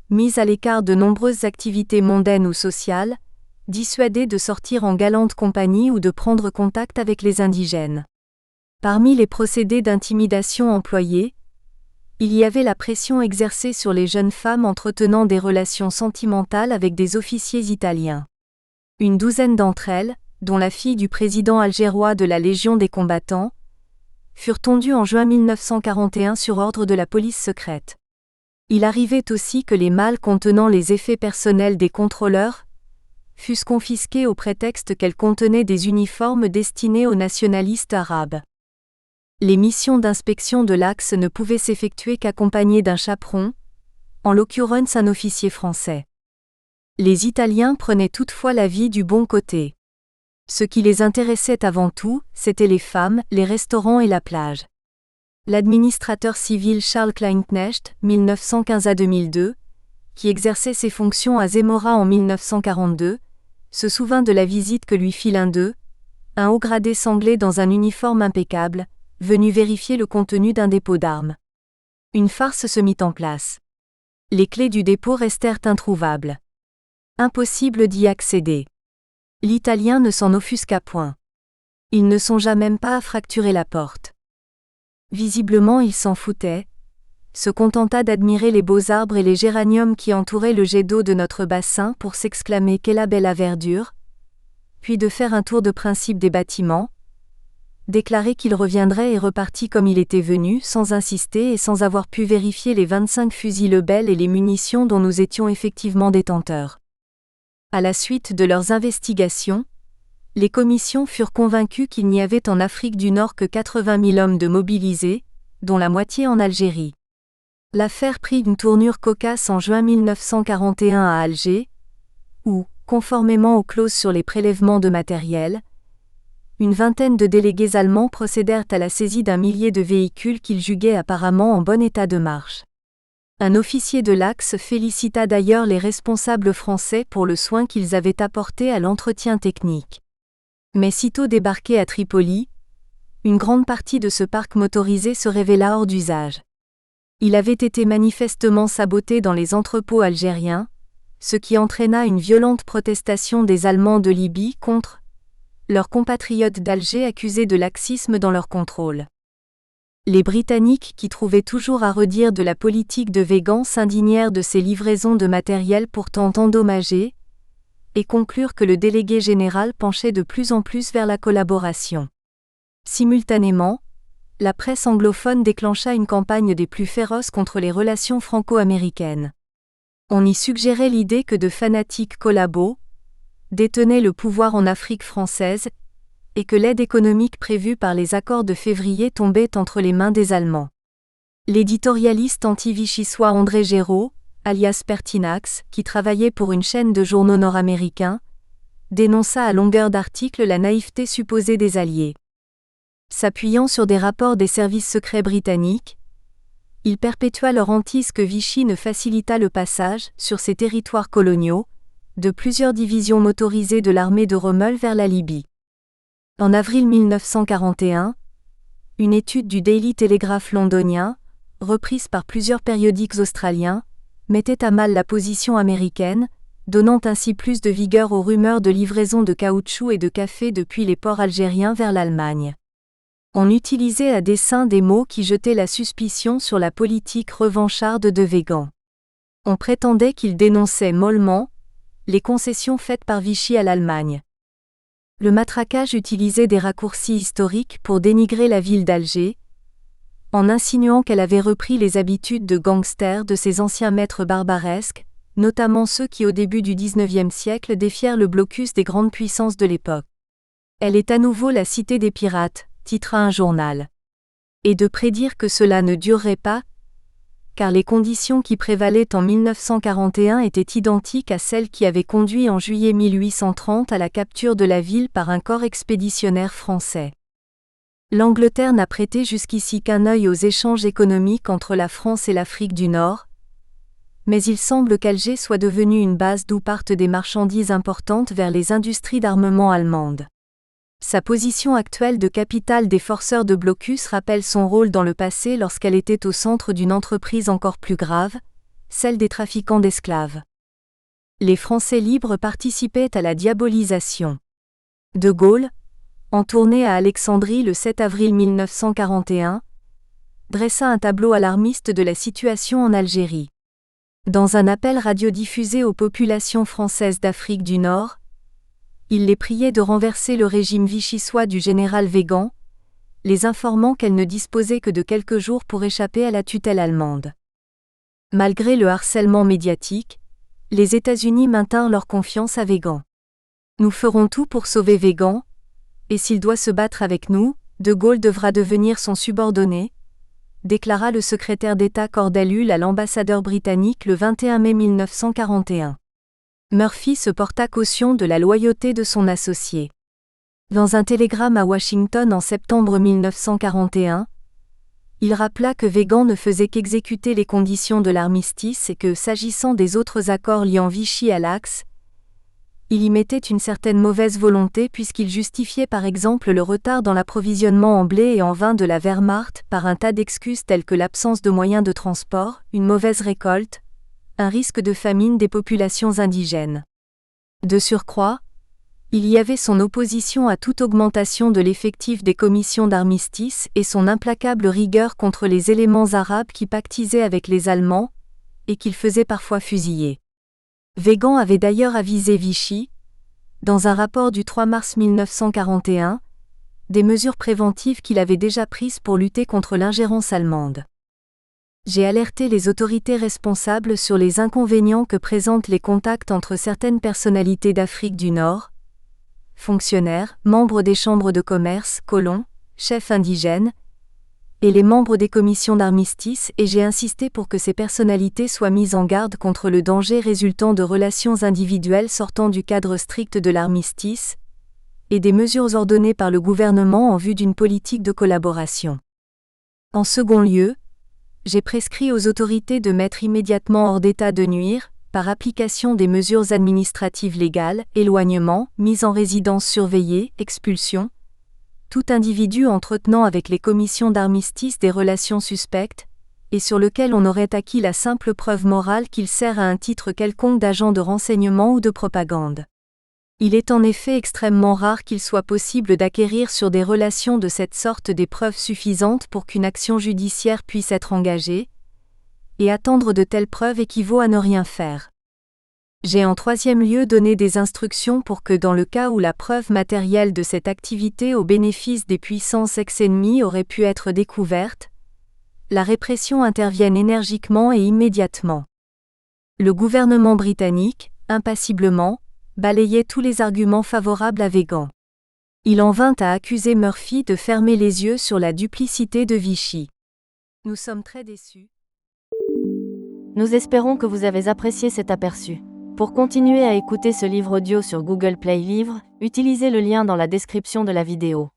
mises à l'écart de nombreuses activités mondaines ou sociales, dissuadées de sortir en galante compagnie ou de prendre contact avec les indigènes. Parmi les procédés d'intimidation employés, il y avait la pression exercée sur les jeunes femmes entretenant des relations sentimentales avec des officiers italiens. Une douzaine d'entre elles, dont la fille du président algérois de la Légion des combattants, furent tondues en juin 1941 sur ordre de la police secrète. Il arrivait aussi que les malles contenant les effets personnels des contrôleurs fussent confisqués au prétexte qu'elles contenaient des uniformes destinés aux nationalistes arabes. Les missions d'inspection de l'Axe ne pouvaient s'effectuer qu'accompagnées d'un chaperon, en l'occurrence un officier français. Les Italiens prenaient toutefois la vie du bon côté. Ce qui les intéressait avant tout, c'étaient les femmes, les restaurants et la plage. L'administrateur civil Charles Kleinknecht, 1915 à 2002, qui exerçait ses fonctions à Zemora en 1942, se souvint de la visite que lui fit l'un d'eux, un haut gradé sanglé dans un uniforme impeccable, venu vérifier le contenu d'un dépôt d'armes. Une farce se mit en place. Les clés du dépôt restèrent introuvables. Impossible d'y accéder. L'Italien ne s'en offusqua point. Il ne songea même pas à fracturer la porte. Visiblement il s'en foutait, se contenta d'admirer les beaux arbres et les géraniums qui entouraient le jet d'eau de notre bassin pour s'exclamer « Quelle belle verdure !» puis de faire un tour de principe des bâtiments, déclarer qu'il reviendrait et repartit comme il était venu, sans insister et sans avoir pu vérifier les 25 fusils Lebel et les munitions dont nous étions effectivement détenteurs. À la suite de leurs investigations, les commissions furent convaincues qu'il n'y avait en Afrique du Nord que 80 000 hommes de mobilisés, dont la moitié en Algérie. L'affaire prit une tournure cocasse en juin 1941 à Alger, où, conformément aux clauses sur les prélèvements de matériel, une vingtaine de délégués allemands procédèrent à la saisie d'un millier de véhicules qu'ils juguaient apparemment en bon état de marche. Un officier de l'Axe félicita d'ailleurs les responsables français pour le soin qu'ils avaient apporté à l'entretien technique. Mais sitôt débarqué à Tripoli, une grande partie de ce parc motorisé se révéla hors d'usage. Il avait été manifestement saboté dans les entrepôts algériens, ce qui entraîna une violente protestation des Allemands de Libye contre leurs compatriotes d'Alger accusés de laxisme dans leur contrôle. Les Britanniques qui trouvaient toujours à redire de la politique de Weygand s'indignèrent de ces livraisons de matériel pourtant endommagées, et conclurent que le délégué général penchait de plus en plus vers la collaboration. Simultanément, la presse anglophone déclencha une campagne des plus féroces contre les relations franco-américaines. On y suggérait l'idée que de fanatiques collabos détenaient le pouvoir en Afrique française, et que l'aide économique prévue par les accords de février tombait entre les mains des Allemands. L'éditorialiste anti-vichysois André Géraud, alias Pertinax, qui travaillait pour une chaîne de journaux nord-américains, dénonça à longueur d'articles la naïveté supposée des Alliés. S'appuyant sur des rapports des services secrets britanniques, il perpétua leur hantise que Vichy ne facilita le passage, sur ses territoires coloniaux, de plusieurs divisions motorisées de l'armée de Rommel vers la Libye. En avril 1941, une étude du Daily Telegraph londonien, reprise par plusieurs périodiques australiens, mettait à mal la position américaine, donnant ainsi plus de vigueur aux rumeurs de livraison de caoutchouc et de café depuis les ports algériens vers l'Allemagne. On utilisait à dessein des mots qui jetaient la suspicion sur la politique revancharde de Weygand. On prétendait qu'il dénonçait mollement les concessions faites par Vichy à l'Allemagne. Le matraquage utilisait des raccourcis historiques pour dénigrer la ville d'Alger, en insinuant qu'elle avait repris les habitudes de gangster de ses anciens maîtres barbaresques, notamment ceux qui au début du XIXe siècle défièrent le blocus des grandes puissances de l'époque. Elle est à nouveau la cité des pirates, titra un journal. Et de prédire que cela ne durerait pas, car les conditions qui prévalaient en 1941 étaient identiques à celles qui avaient conduit en juillet 1830 à la capture de la ville par un corps expéditionnaire français. L'Angleterre n'a prêté jusqu'ici qu'un œil aux échanges économiques entre la France et l'Afrique du Nord, mais il semble qu'Alger soit devenue une base d'où partent des marchandises importantes vers les industries d'armement allemandes. Sa position actuelle de capitale des forceurs de blocus rappelle son rôle dans le passé lorsqu'elle était au centre d'une entreprise encore plus grave, celle des trafiquants d'esclaves. Les Français libres participaient à la diabolisation. De Gaulle, en tournée à Alexandrie le 7 avril 1941, dressa un tableau alarmiste de la situation en Algérie. Dans un appel radiodiffusé aux populations françaises d'Afrique du Nord, il les priait de renverser le régime vichysois du général Weygand, les informant qu'elle ne disposait que de quelques jours pour échapper à la tutelle allemande. Malgré le harcèlement médiatique, les États-Unis maintinrent leur confiance à Weygand. « Nous ferons tout pour sauver Weygand, et s'il doit se battre avec nous, De Gaulle devra devenir son subordonné », déclara le secrétaire d'État Cordell Hull à l'ambassadeur britannique le 21 mai 1941. Murphy se porta caution de la loyauté de son associé. Dans un télégramme à Washington en septembre 1941, il rappela que Weygand ne faisait qu'exécuter les conditions de l'armistice et que, s'agissant des autres accords liant Vichy à l'Axe, il y mettait une certaine mauvaise volonté puisqu'il justifiait par exemple le retard dans l'approvisionnement en blé et en vin de la Wehrmacht par un tas d'excuses telles que l'absence de moyens de transport, une mauvaise récolte, un risque de famine des populations indigènes. De surcroît, il y avait son opposition à toute augmentation de l'effectif des commissions d'armistice et son implacable rigueur contre les éléments arabes qui pactisaient avec les Allemands, et qu'il faisait parfois fusiller. Weygand avait d'ailleurs avisé Vichy, dans un rapport du 3 mars 1941, des mesures préventives qu'il avait déjà prises pour lutter contre l'ingérence allemande. J'ai alerté les autorités responsables sur les inconvénients que présentent les contacts entre certaines personnalités d'Afrique du Nord, fonctionnaires, membres des chambres de commerce, colons, chefs indigènes, et les membres des commissions d'armistice, et j'ai insisté pour que ces personnalités soient mises en garde contre le danger résultant de relations individuelles sortant du cadre strict de l'armistice, et des mesures ordonnées par le gouvernement en vue d'une politique de collaboration. En second lieu, j'ai prescrit aux autorités de mettre immédiatement hors d'état de nuire, par application des mesures administratives légales, éloignement, mise en résidence surveillée, expulsion, tout individu entretenant avec les commissions d'armistice des relations suspectes, et sur lequel on aurait acquis la simple preuve morale qu'il sert à un titre quelconque d'agent de renseignement ou de propagande. Il est en effet extrêmement rare qu'il soit possible d'acquérir sur des relations de cette sorte des preuves suffisantes pour qu'une action judiciaire puisse être engagée, et attendre de telles preuves équivaut à ne rien faire. J'ai en troisième lieu donné des instructions pour que dans le cas où la preuve matérielle de cette activité au bénéfice des puissances ex-ennemies aurait pu être découverte, la répression intervienne énergiquement et immédiatement. Le gouvernement britannique, impassiblement, balayait tous les arguments favorables à Weygand. Il en vint à accuser Murphy de fermer les yeux sur la duplicité de Vichy. Nous sommes très déçus. Nous espérons que vous avez apprécié cet aperçu. Pour continuer à écouter ce livre audio sur Google Play Livres, utilisez le lien dans la description de la vidéo.